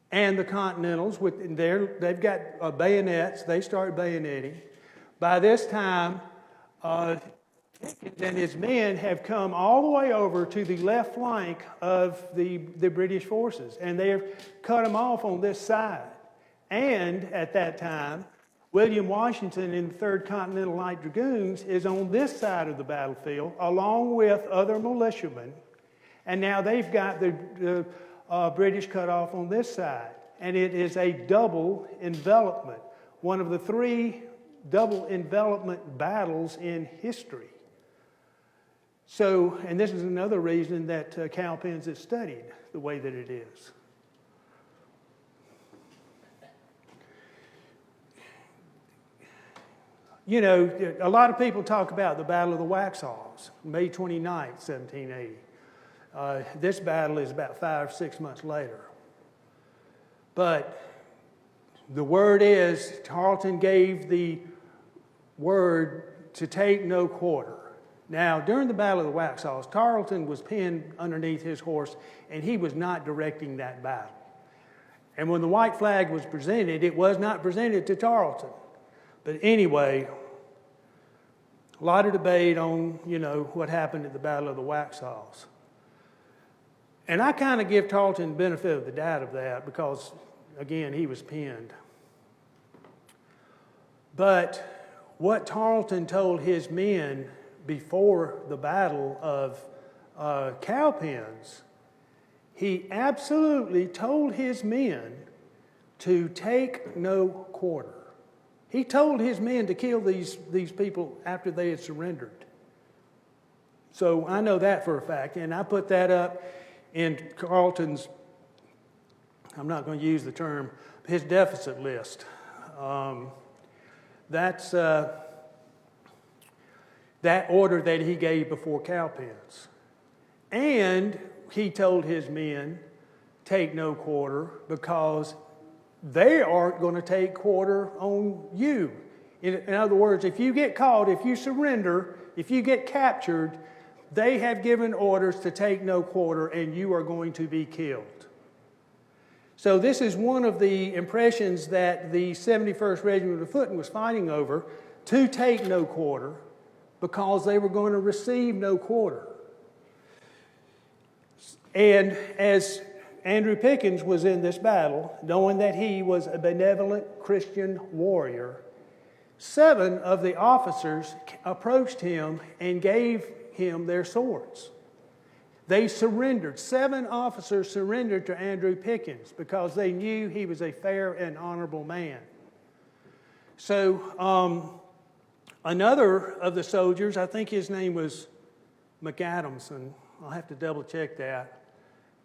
And the Continentals, they've got bayonets. They start bayoneting. By this time, Pickens and his men have come all the way over to the left flank of the British forces. And they have cut them off on this side. And at that time, William Washington in the 3rd Continental Light Dragoons is on this side of the battlefield, along with other militiamen. And now they've got the British cut off on this side. And it is a double envelopment, one of the 3 double envelopment battles in history. So, and this is another reason that Cowpens is studied the way that it is. You know, a lot of people talk about the Battle of the Waxhaws, May 29th, 1780. This battle is about 5 or 6 months later. But the word is Tarleton gave the word to take no quarter. Now, during the Battle of the Waxhaws, Tarleton was pinned underneath his horse, and he was not directing that battle. And when the white flag was presented, it was not presented to Tarleton. But anyway, a lot of debate on, what happened at the Battle of the Waxhaws. And I kind of give Tarleton the benefit of the doubt of that because, again, he was pinned. But what Tarleton told his men before the Battle of Cowpens, he absolutely told his men to take no quarter. He told his men to kill these people after they had surrendered. So I know that for a fact, and I put that up in Tarleton's, I'm not going to use the term, his deficit list. That's that order that he gave before Cowpens. And he told his men, take no quarter, because they aren't going to take quarter on you. In other words, if you get caught, if you surrender, if you get captured, they have given orders to take no quarter and you are going to be killed. So this is one of the impressions that the 71st Regiment of Foot was fighting over, to take no quarter, because they were going to receive no quarter. And as Andrew Pickens was in this battle, knowing that he was a benevolent Christian warrior, 7 of the officers approached him and gave him their swords. They surrendered. 7 officers surrendered to Andrew Pickens because they knew he was a fair and honorable man. So another of the soldiers, I think his name was McAdamson, I'll have to double check that,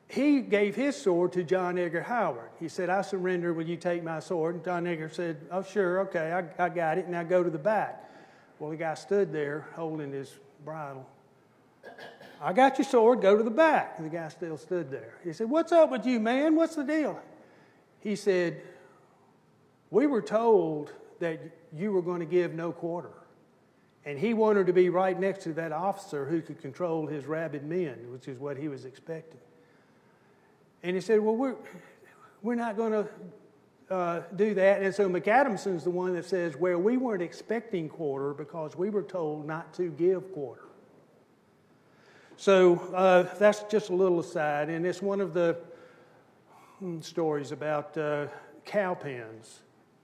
he gave his sword to John Edgar Howard. He said, I surrender, will you take my sword? And John Edgar said, oh sure, okay, I got it, now go to the back. Well, the guy stood there holding his bridle. I got your sword, go to the back. And the guy still stood there. He said, what's up with you, man? What's the deal? He said, we were told that you were going to give no quarter. And he wanted to be right next to that officer who could control his rabid men, which is what he was expecting. And he said, well, we're not going to do that. And so McAdamson's the one that says, well, we weren't expecting quarter because we were told not to give quarter. So that's just a little aside, and it's one of the stories about Cowpens,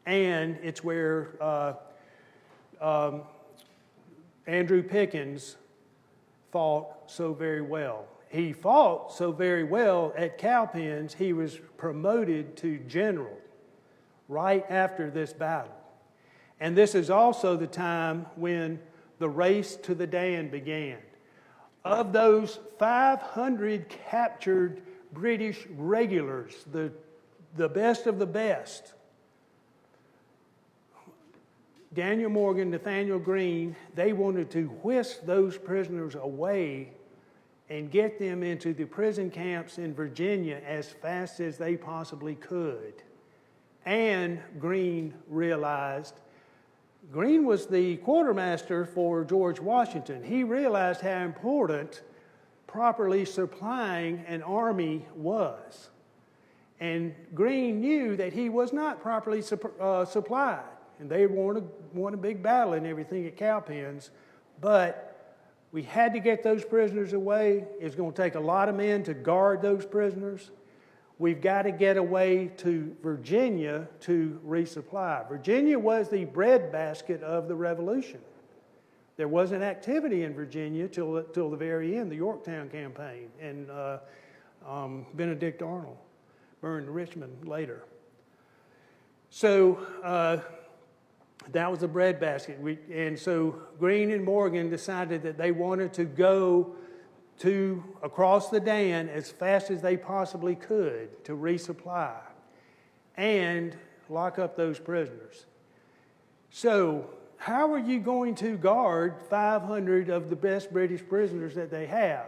and it's where Andrew Pickens fought so very well. He fought so very well at Cowpens, he was promoted to general right after this battle. And this is also the time when the race to the Dan began. Of those 500 captured British regulars, the best of the best, Daniel Morgan, Nathaniel Greene, they wanted to whisk those prisoners away and get them into the prison camps in Virginia as fast as they possibly could. And Greene realized, Greene was the quartermaster for George Washington. He realized how important properly supplying an army was. And Greene knew that he was not properly supplied. And they won a big battle and everything at Cowpens. But we had to get those prisoners away. It's going to take a lot of men to guard those prisoners. We've got to get away to Virginia to resupply. Virginia was the breadbasket of the Revolution. There wasn't activity in Virginia till the very end, the Yorktown campaign, and Benedict Arnold burned Richmond later. So that was the breadbasket. And so Greene and Morgan decided that they wanted to go across the Dan as fast as they possibly could to resupply and lock up those prisoners. So how are you going to guard 500 of the best British prisoners that they have?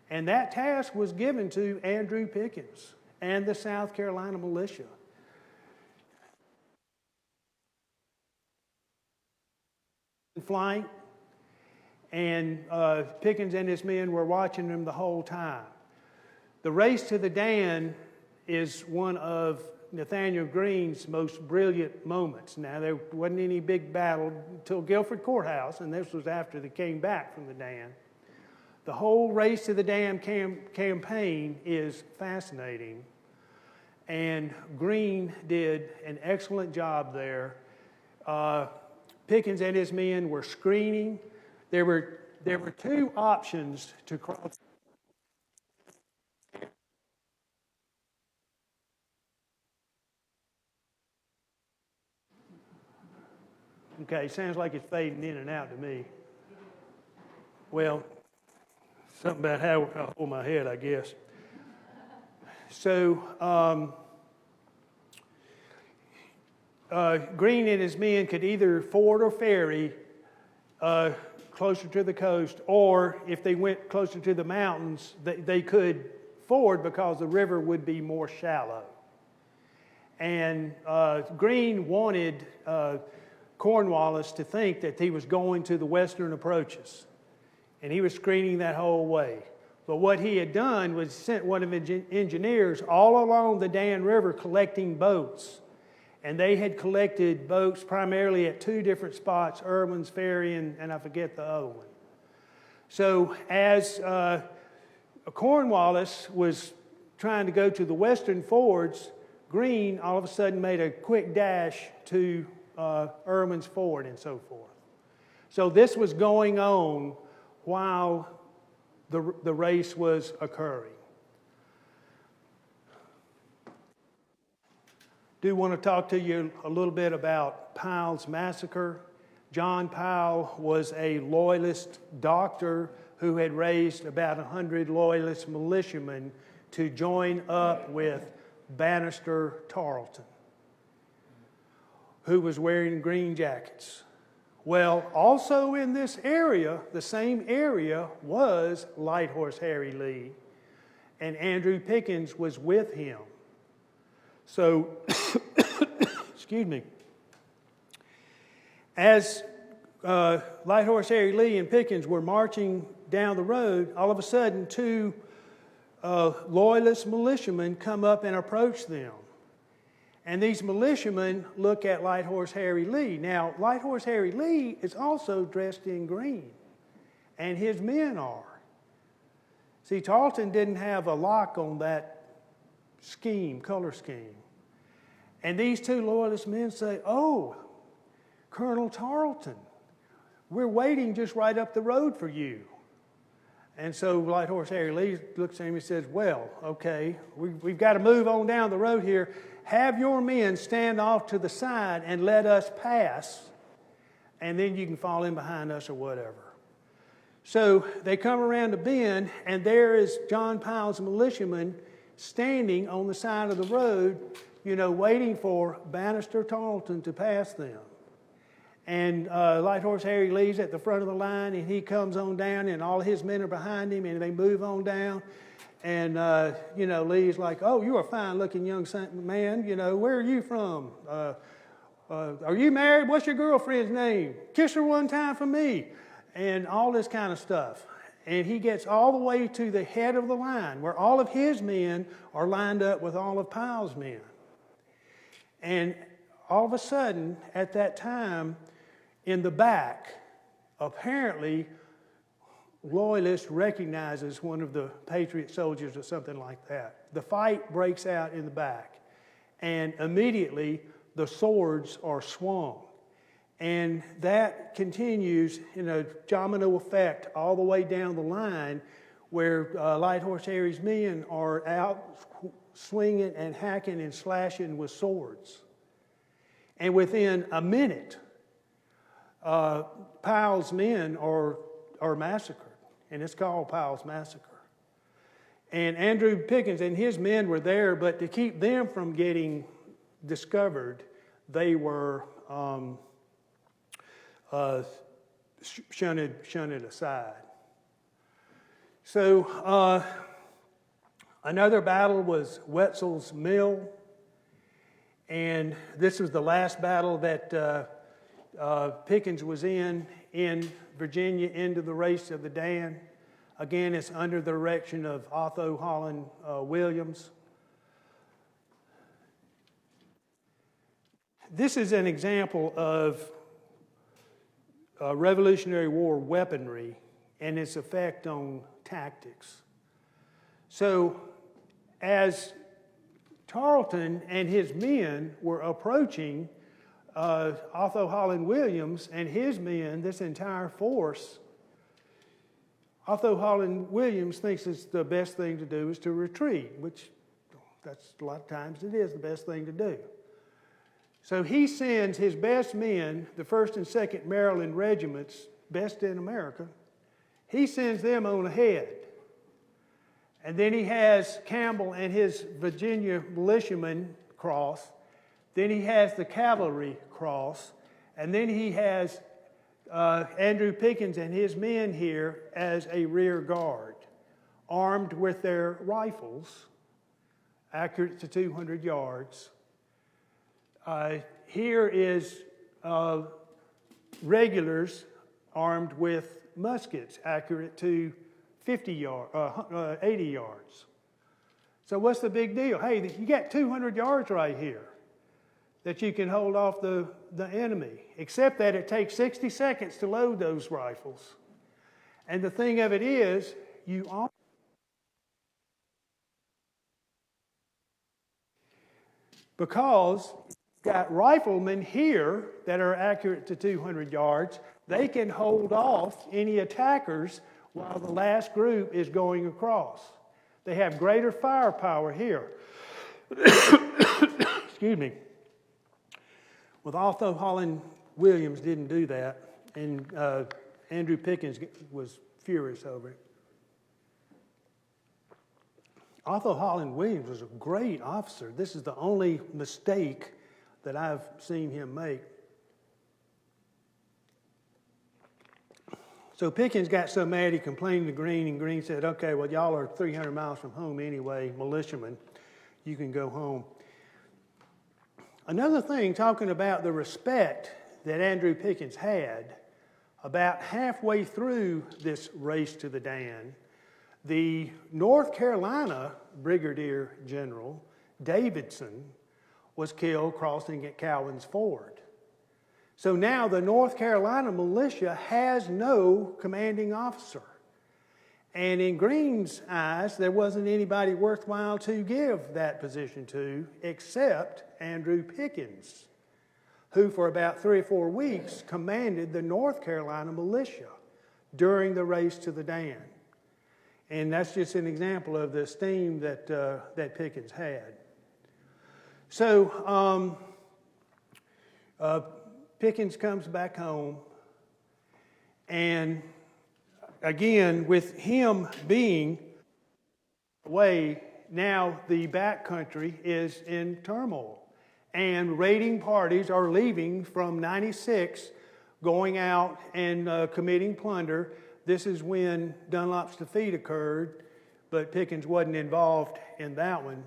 And that task was given to Andrew Pickens and the South Carolina militia. 'Cause flank, and Pickens and his men were watching them the whole time. The race to the Dan is one of Nathaniel Greene's most brilliant moments. Now, there wasn't any big battle until Guilford Courthouse, and this was after they came back from the Dan. The whole race to the Dan campaign is fascinating, and Greene did an excellent job there. Pickens and his men were screening. There were two options to cross. Okay, sounds like it's fading in and out to me. Well, something about how I hold my head, I guess. So, Greene and his men could either ford or ferry closer to the coast, or if they went closer to the mountains, they could ford because the river would be more shallow. And Greene wanted Cornwallis to think that he was going to the western approaches, and he was screening that whole way. But what he had done was sent one of his engineers all along the Dan River collecting boats. And they had collected boats primarily at two different spots, Irwin's Ferry and I forget the other one. So as Cornwallis was trying to go to the western fords, Greene all of a sudden made a quick dash to Irwin's Ford and so forth. So this was going on while the race was occurring. Do want to talk to you a little bit about Powell's massacre. John Powell was a loyalist doctor who had raised about 100 loyalist militiamen to join up with Bannister Tarleton, who was wearing green jackets. Well, also in this area, the same area, was Light Horse Harry Lee, and Andrew Pickens was with him. So, excuse me, as Light Horse Harry Lee and Pickens were marching down the road, all of a sudden two loyalist militiamen come up and approach them. And these militiamen look at Light Horse Harry Lee. Now, Light Horse Harry Lee is also dressed in green, and his men are. See, Tarleton didn't have a lock on that color scheme. And these two loyalist men say, "Oh, Colonel Tarleton, we're waiting just right up the road for you." And so Light Horse Harry Lee looks at him and says, "Well, okay, we've got to move on down the road here. Have your men stand off to the side and let us pass, and then you can fall in behind us or whatever." So they come around a bend, and there is John Powell's militiamen standing on the side of the road, waiting for Bannister Tarleton to pass them. And Light Horse Harry Lee's at the front of the line, and he comes on down, and all his men are behind him, and they move on down. And, Lee's like, "Oh, you're a fine-looking young man. Where are you from? Are you married? What's your girlfriend's name? Kiss her one time for me." And all this kind of stuff. And he gets all the way to the head of the line, where all of his men are lined up with all of Powell's men. And all of a sudden, at that time, in the back, apparently, Loyalist recognizes one of the Patriot soldiers or something like that. The fight breaks out in the back, and immediately the swords are swung. And that continues in a domino effect all the way down the line, where Light Horse Harry's men are out swinging and hacking and slashing with swords. And within a minute, Powell's men are massacred. And it's called Powell's Massacre. And Andrew Pickens and his men were there, but to keep them from getting discovered, they were shunted aside. So another battle was Wetzel's Mill. And this was the last battle that Pickens was in. in Virginia into the race of the Dan. Again, it's under the direction of Otho Holland Williams. This is an example of Revolutionary War weaponry and its effect on tactics. So, as Tarleton and his men were approaching Otho Holland Williams and his men, this entire force, Otho Holland Williams thinks it's the best thing to do is to retreat, which that's a lot of times it is the best thing to do. So he sends his best men, the 1st and 2nd Maryland regiments, best in America, he sends them on ahead. And then he has Campbell and his Virginia militiamen cross. Then he has the cavalry cross. And then he has Andrew Pickens and his men here as a rear guard, armed with their rifles, accurate to 200 yards. Here is regulars armed with muskets, accurate to 80 yards. So what's the big deal? Hey, you got 200 yards right here that you can hold off the enemy, except that it takes 60 seconds to load those rifles. And the thing of it is, because you've got riflemen here that are accurate to 200 yards, they can hold off any attackers while the last group is going across. They have greater firepower here. Excuse me. Well, Otho Holland Williams didn't do that, and Andrew Pickens was furious over it. Otho Holland Williams was a great officer. This is the only mistake that I've seen him make. So Pickens got so mad he complained to Greene, and Greene said, okay, well, y'all are 300 miles from home anyway, militiamen, you can go home. Another thing, talking about the respect that Andrew Pickens had, about halfway through this race to the Dan, the North Carolina Brigadier General Davidson was killed crossing at Cowan's Ford. So now the North Carolina militia has no commanding officer. And in Greene's eyes, there wasn't anybody worthwhile to give that position to except Andrew Pickens, who for about 3 or 4 weeks commanded the North Carolina militia during the race to the Dan. And that's just an example of the esteem that Pickens had. So Pickens comes back home, and again, with him being away, now the backcountry is in turmoil. And raiding parties are leaving from 96, going out and committing plunder. This is when Dunlop's defeat occurred, but Pickens wasn't involved in that one.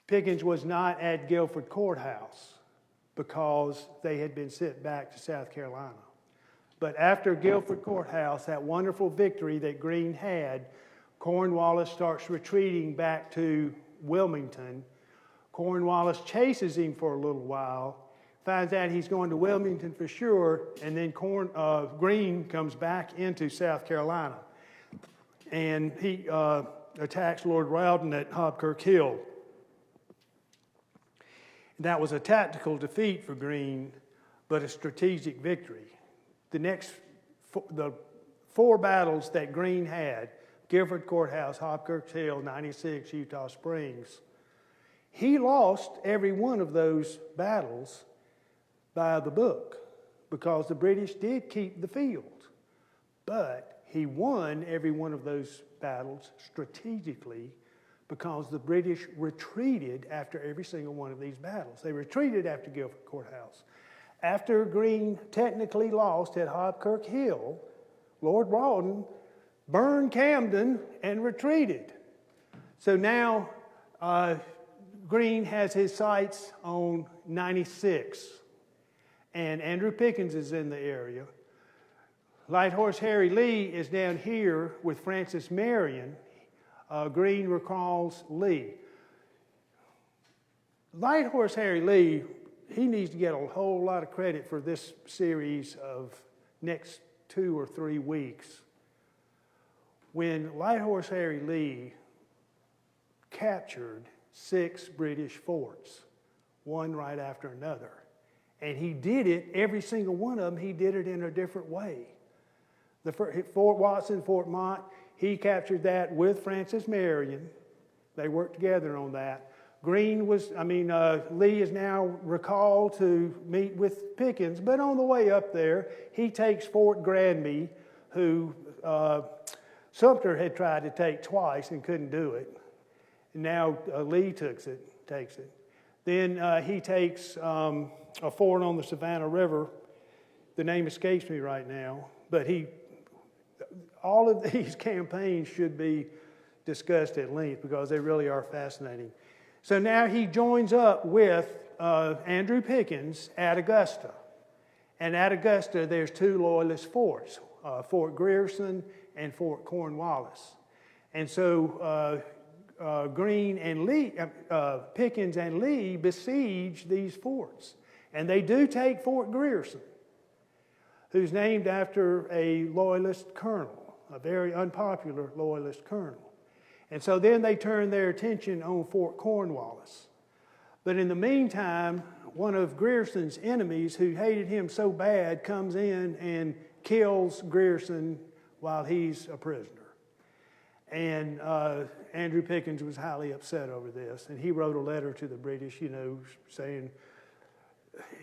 Pickens was not at Guilford Courthouse because they had been sent back to South Carolina. But after Guilford Courthouse, that wonderful victory that Greene had, Cornwallis starts retreating back to Wilmington. Cornwallis chases him for a little while, finds out he's going to Wilmington for sure, and then Greene comes back into South Carolina. And he attacks Lord Rawdon at Hobkirk Hill. That was a tactical defeat for Greene, but a strategic victory. The 4 battles that Greene had, Guilford Courthouse, Hobkirk Hill, 96, Eutaw Springs, he lost every one of those battles by the book because the British did keep the field. But he won every one of those battles strategically because the British retreated after every single one of these battles. They retreated after Guilford Courthouse. After Greene technically lost at Hobkirk Hill, Lord Rawdon burned Camden and retreated. So now Greene has his sights on 96. And Andrew Pickens is in the area. Light Horse Harry Lee is down here with Francis Marion. Green recalls Lee. Light Horse Harry Lee, he needs to get a whole lot of credit for this series of next 2 or 3 weeks. When Light Horse Harry Lee captured 6 British forts, one right after another. And he did it, every single one of them, he did it in a different way. The Fort Watson, Fort Mott, he captured that with Francis Marion. They worked together on that. Lee is now recalled to meet with Pickens, but on the way up there, he takes Fort Granby, who Sumter had tried to take twice and couldn't do it. Now Lee takes it. Then he takes a fort on the Savannah River. The name escapes me right now, but all of these campaigns should be discussed at length because they really are fascinating. So now he joins up with Andrew Pickens at Augusta. And at Augusta, there's 2 Loyalist forts, Fort Grierson and Fort Cornwallis. And so Pickens and Lee besiege these forts. And they do take Fort Grierson, who's named after a Loyalist colonel, a very unpopular Loyalist colonel. And so then they turn their attention on Fort Cornwallis. But in the meantime, one of Grierson's enemies who hated him so bad comes in and kills Grierson while he's a prisoner. And Andrew Pickens was highly upset over this. And he wrote a letter to the British, saying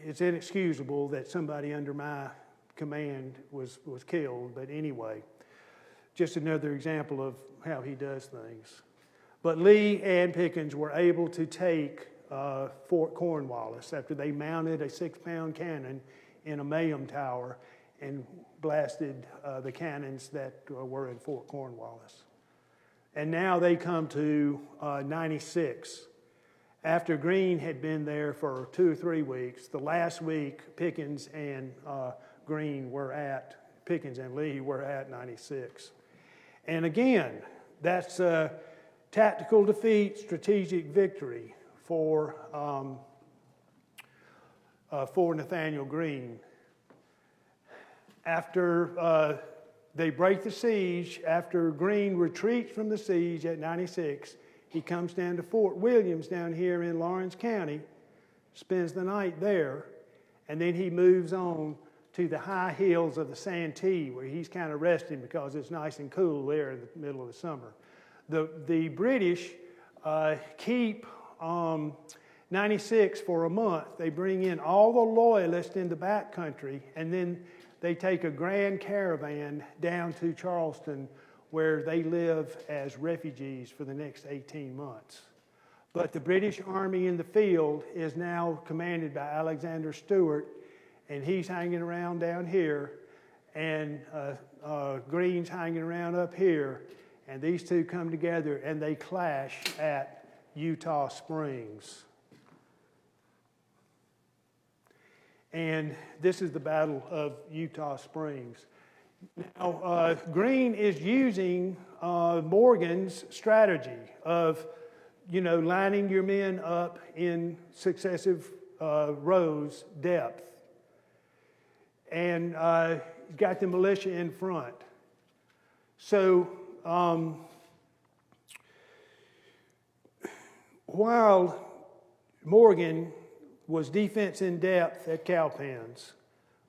it's inexcusable that somebody under my command was killed. But anyway, just another example of how he does things. But Lee and Pickens were able to take Fort Cornwallis after they mounted a 6-pound cannon in a Mayhem tower and blasted the cannons that were in Fort Cornwallis. And now they come to 96. After Greene had been there for 2 or 3 weeks, the last week Pickens and Pickens and Lee were at 96. And again, that's a tactical defeat, strategic victory for Nathaniel Greene. After they break the siege, after Greene retreats from the siege at 96, he comes down to Fort Williams down here in Lawrence County, spends the night there, and then he moves on to the high hills of the Santee, where he's kind of resting because it's nice and cool there in the middle of the summer. The British keep 96 for a month. They bring in all the Loyalists in the back country, and then they take a grand caravan down to Charleston, where they live as refugees for the next 18 months. But the British Army in the field is now commanded by Alexander Stewart, and he's hanging around down here, and Greene's hanging around up here, and these two come together and they clash at Eutaw Springs. And this is the Battle of Eutaw Springs. Now, Greene is using Morgan's strategy of, lining your men up in successive rows, depth. And got the militia in front. So while Morgan was defense in depth at Cowpens,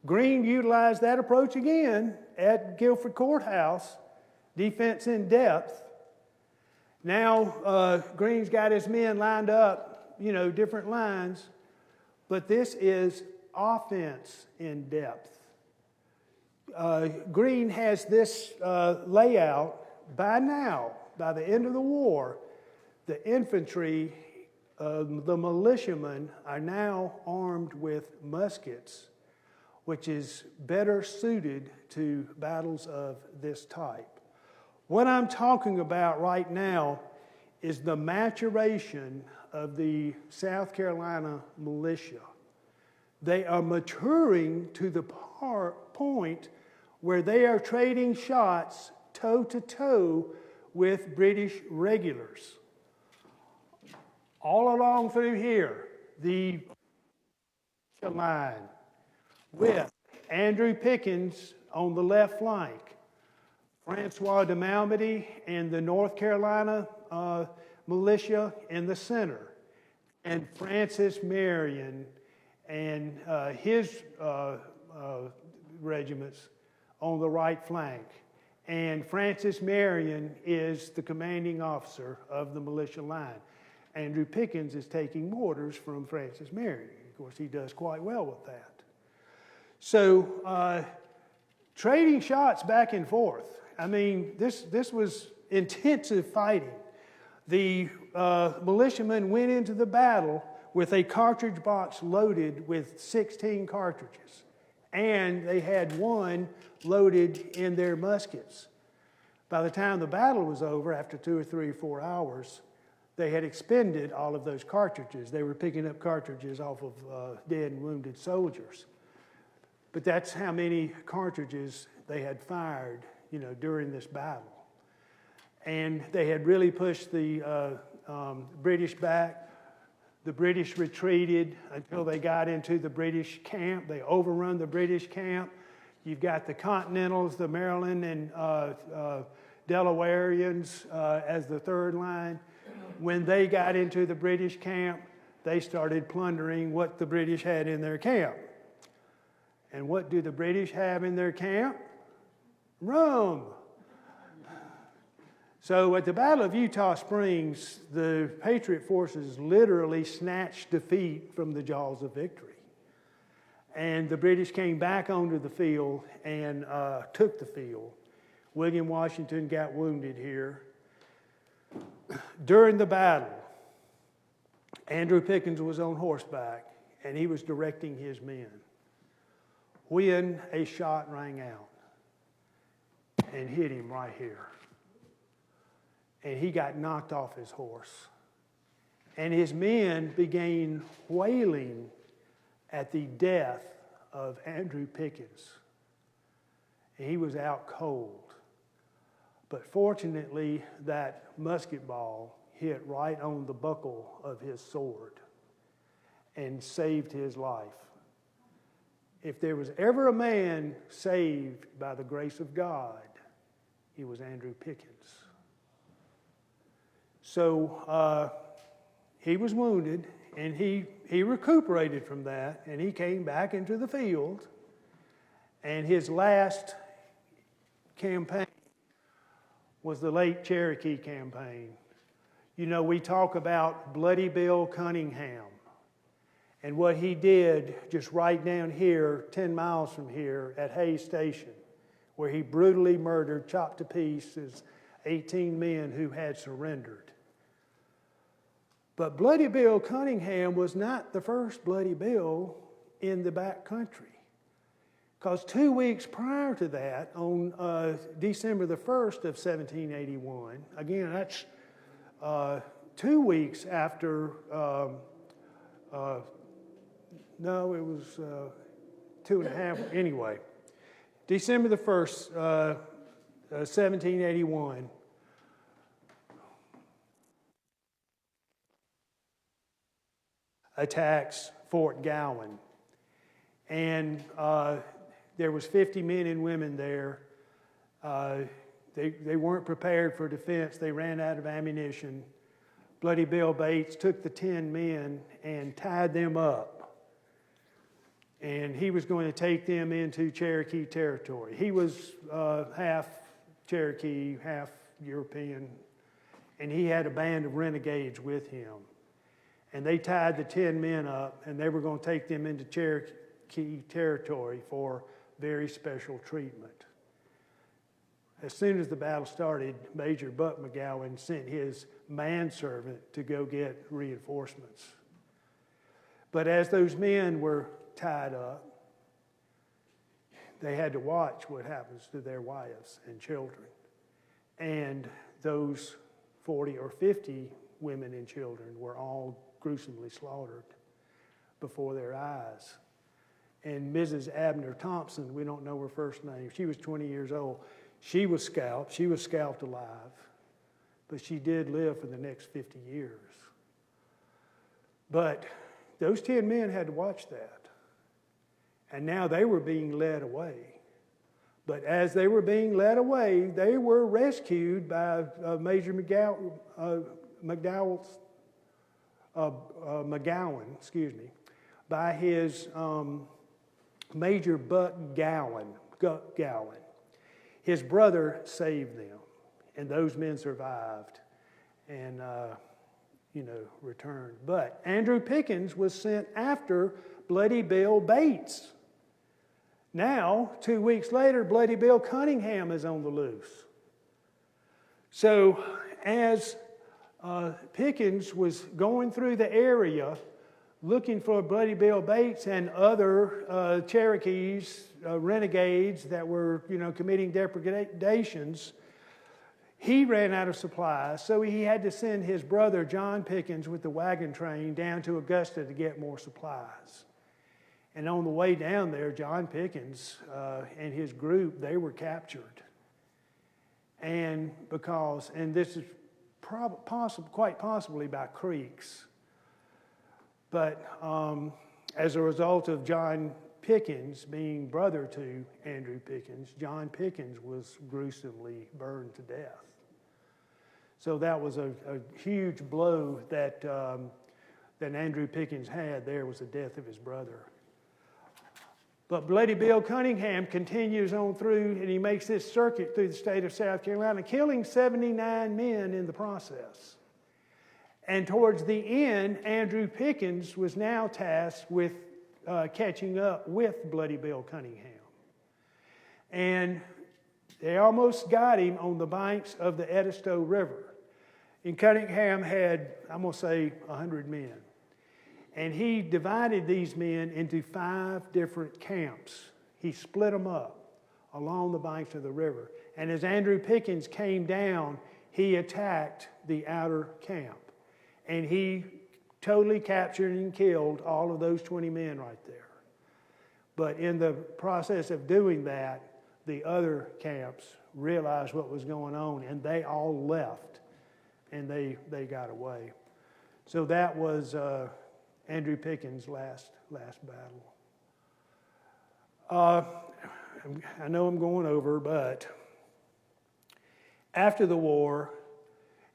Greene utilized that approach again at Guilford Courthouse, defense in depth. Now Greene's got his men lined up, different lines, but this is offense in depth. Greene has this layout. By now, by the end of the war, the infantry, the militiamen are now armed with muskets, which is better suited to battles of this type. What I'm talking about right now is the maturation of the South Carolina militia. They are maturing to the point where they are trading shots toe to toe with British regulars. All along through here, the line with Andrew Pickens on the left flank, Francois de Malmedy and the North Carolina militia in the center, and Francis Marion and his regiments on the right flank. And Francis Marion is the commanding officer of the militia line. Andrew Pickens is taking orders from Francis Marion. Of course, he does quite well with that. So, trading shots back and forth. I mean, this was intensive fighting. The militiamen went into the battle with a cartridge box loaded with 16 cartridges. And they had one loaded in their muskets. By the time the battle was over, after 2 or 3 or 4 hours, they had expended all of those cartridges. They were picking up cartridges off of dead and wounded soldiers. But that's how many cartridges they had fired, during this battle. And they had really pushed the British back. The British retreated until they got into the British camp. They overrun the British camp. You've got the Continentals, the Maryland and Delawareans as the third line. When they got into the British camp, they started plundering what the British had in their camp. And what do the British have in their camp? Rum. So at the Battle of Eutaw Springs, the Patriot forces literally snatched defeat from the jaws of victory. And the British came back onto the field and took the field. William Washington got wounded here. During the battle, Andrew Pickens was on horseback, and he was directing his men when a shot rang out and hit him right here. And he got knocked off his horse. And his men began wailing at the death of Andrew Pickens. He was out cold. But fortunately, that musket ball hit right on the buckle of his sword and saved his life. If there was ever a man saved by the grace of God, he was Andrew Pickens. So he was wounded, and he recuperated from that, and he came back into the field. And his last campaign was the late Cherokee campaign. We talk about Bloody Bill Cunningham and what he did just right down here, 10 miles from here at Hays Station, where he brutally murdered, chopped to pieces, 18 men who had surrendered. But Bloody Bill Cunningham was not the first Bloody Bill in the back country. Because 2 weeks prior to that, on December the 1st of 1781, again, that's 2 weeks after, no, it was 2.5, anyway. December the 1st, 1781, attacks Fort Gowan. And there was 50 men and women there. They weren't prepared for defense. They ran out of ammunition. Bloody Bill Bates took the 10 men and tied them up. And he was going to take them into Cherokee territory. He was half Cherokee, half European, and he had a band of renegades with him. And they tied the 10 men up, and they were going to take them into Cherokee territory for very special treatment. As soon as the battle started, Major Buck McGowan sent his manservant to go get reinforcements. But as those men were tied up, they had to watch what happens to their wives and children. And those 40 or 50 women and children were all gruesomely slaughtered before their eyes. And Mrs. Abner Thompson, we don't know her first name, she was 20 years old. She was scalped. She was scalped alive. But she did live for the next 50 years. But those 10 men had to watch that. And now they were being led away. But as they were being led away, they were rescued by Major McGowan, by his Major Buck Gowan. His brother saved them, and those men survived and, returned. But Andrew Pickens was sent after Bloody Bill Bates. Now, 2 weeks later, Bloody Bill Cunningham is on the loose. So, as Pickens was going through the area looking for Bloody Bill Bates and other Cherokees, renegades that were, committing depredations, he ran out of supplies, so he had to send his brother John Pickens with the wagon train down to Augusta to get more supplies. And on the way down there, John Pickens and his group, they were captured. And this is quite possibly by Creeks. But as a result of John Pickens being brother to Andrew Pickens, John Pickens was gruesomely burned to death. So that was a huge blow that Andrew Pickens had. There was the death of his brother. But Bloody Bill Cunningham continues on through, and he makes this circuit through the state of South Carolina, killing 79 men in the process. And towards the end, Andrew Pickens was now tasked with catching up with Bloody Bill Cunningham. And they almost got him on the banks of the Edisto River. And Cunningham had, I'm going to say, 100 men. And he divided these men into 5 different camps. He split them up along the banks of the river. And as Andrew Pickens came down, he attacked the outer camp. And he totally captured and killed all of those 20 men right there. But in the process of doing that, the other camps realized what was going on, and they all left, and they got away. So that was Andrew Pickens' last battle. I know I'm going over, but after the war,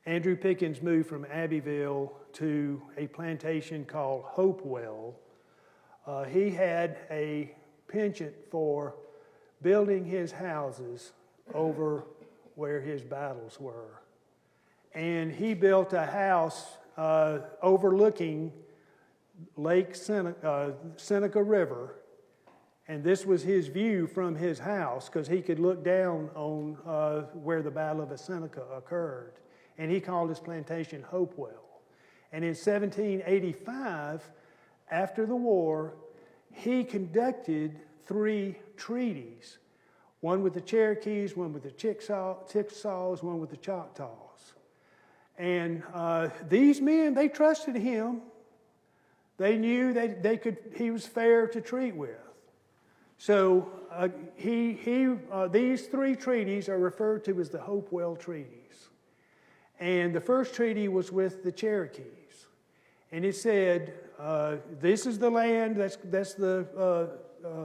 Andrew Pickens moved from Abbeville to a plantation called Hopewell. He had a penchant for building his houses over where his battles were. And he built a house overlooking Lake Seneca River. And this was his view from his house because he could look down on where the Battle of Seneca occurred. And he called his plantation Hopewell. And in 1785, after the war, he conducted 3 treaties. One with the Cherokees, one with the Chickasaws, one with the Choctaws. And these men, they trusted him. They knew that he was fair to treat with. So these 3 treaties are referred to as the Hopewell treaties. And the first treaty was with the Cherokees. And it said, this is the land, that's the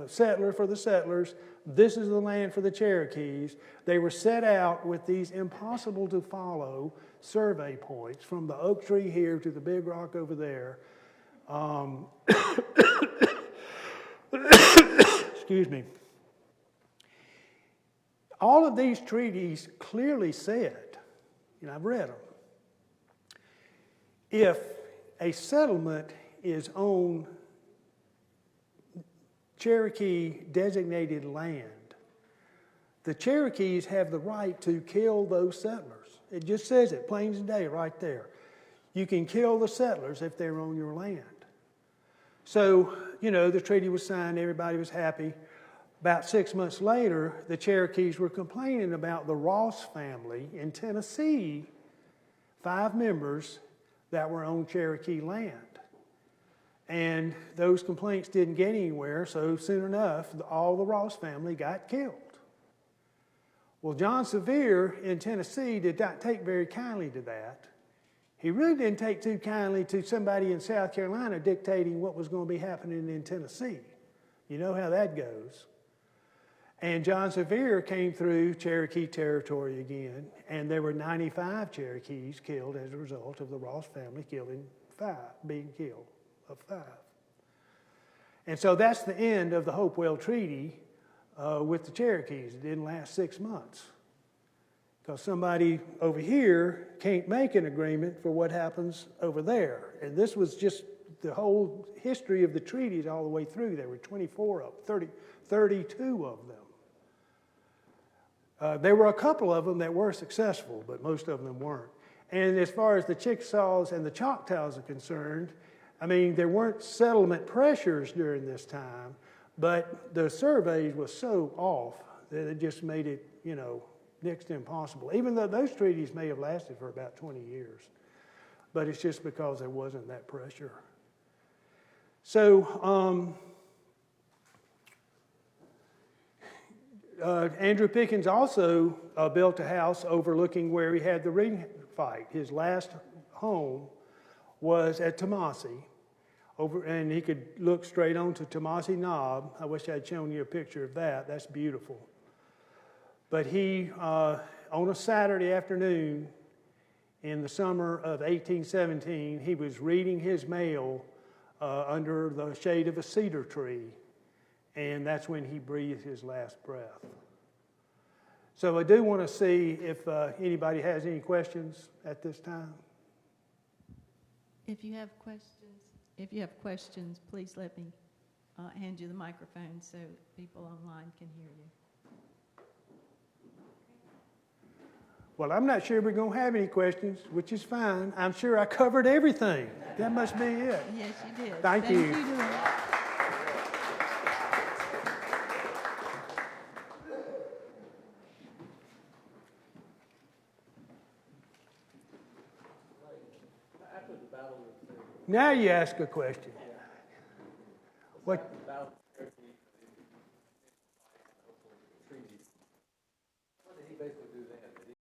settler for the settlers. This is the land for the Cherokees. They were set out with these impossible to follow survey points from the oak tree here to the big rock over there. Excuse me. All of these treaties clearly said, I've read them, if a settlement is on Cherokee designated land, the Cherokees have the right to kill those settlers. It just says it plain as day right there. You can kill the settlers if they're on your land. So, the treaty was signed, everybody was happy. About 6 months later, the Cherokees were complaining about the Ross family in Tennessee, 5 members that were on Cherokee land. And those complaints didn't get anywhere, so soon enough, all the Ross family got killed. Well, John Sevier in Tennessee did not take very kindly to that. He really didn't take too kindly to somebody in South Carolina dictating what was going to be happening in Tennessee. You know how that goes. And John Sevier came through Cherokee territory again, and there were 95 Cherokees killed as a result of the Ross family being killed of 5. And so that's the end of the Hopewell Treaty with the Cherokees. It didn't last 6 months because somebody over here can't make an agreement for what happens over there. And this was just the whole history of the treaties all the way through. There were 24 of them, 32 of them. There were a couple of them that were successful, but most of them weren't. And as far as the Chickasaws and the Choctaws are concerned, I mean, there weren't settlement pressures during this time, but the surveys were so off that it just made it, next to impossible, even though those treaties may have lasted for about 20 years. But it's just because there wasn't that pressure. So, Andrew Pickens also built a house overlooking where he had the ring fight. His last home was at Tomasi, and he could look straight onto Tomasi Knob. I wish I'd shown you a picture of that. That's beautiful. But he, on a Saturday afternoon in the summer of 1817, he was reading his mail under the shade of a cedar tree, and that's when he breathed his last breath. So I do want to see if anybody has any questions at this time. If you have questions, please let me hand you the microphone so people online can hear you. Well, I'm not sure we're going to have any questions, which is fine. I'm sure I covered everything. That must be it. Yes, you did. Thank you. Durant. Now you ask a question. What?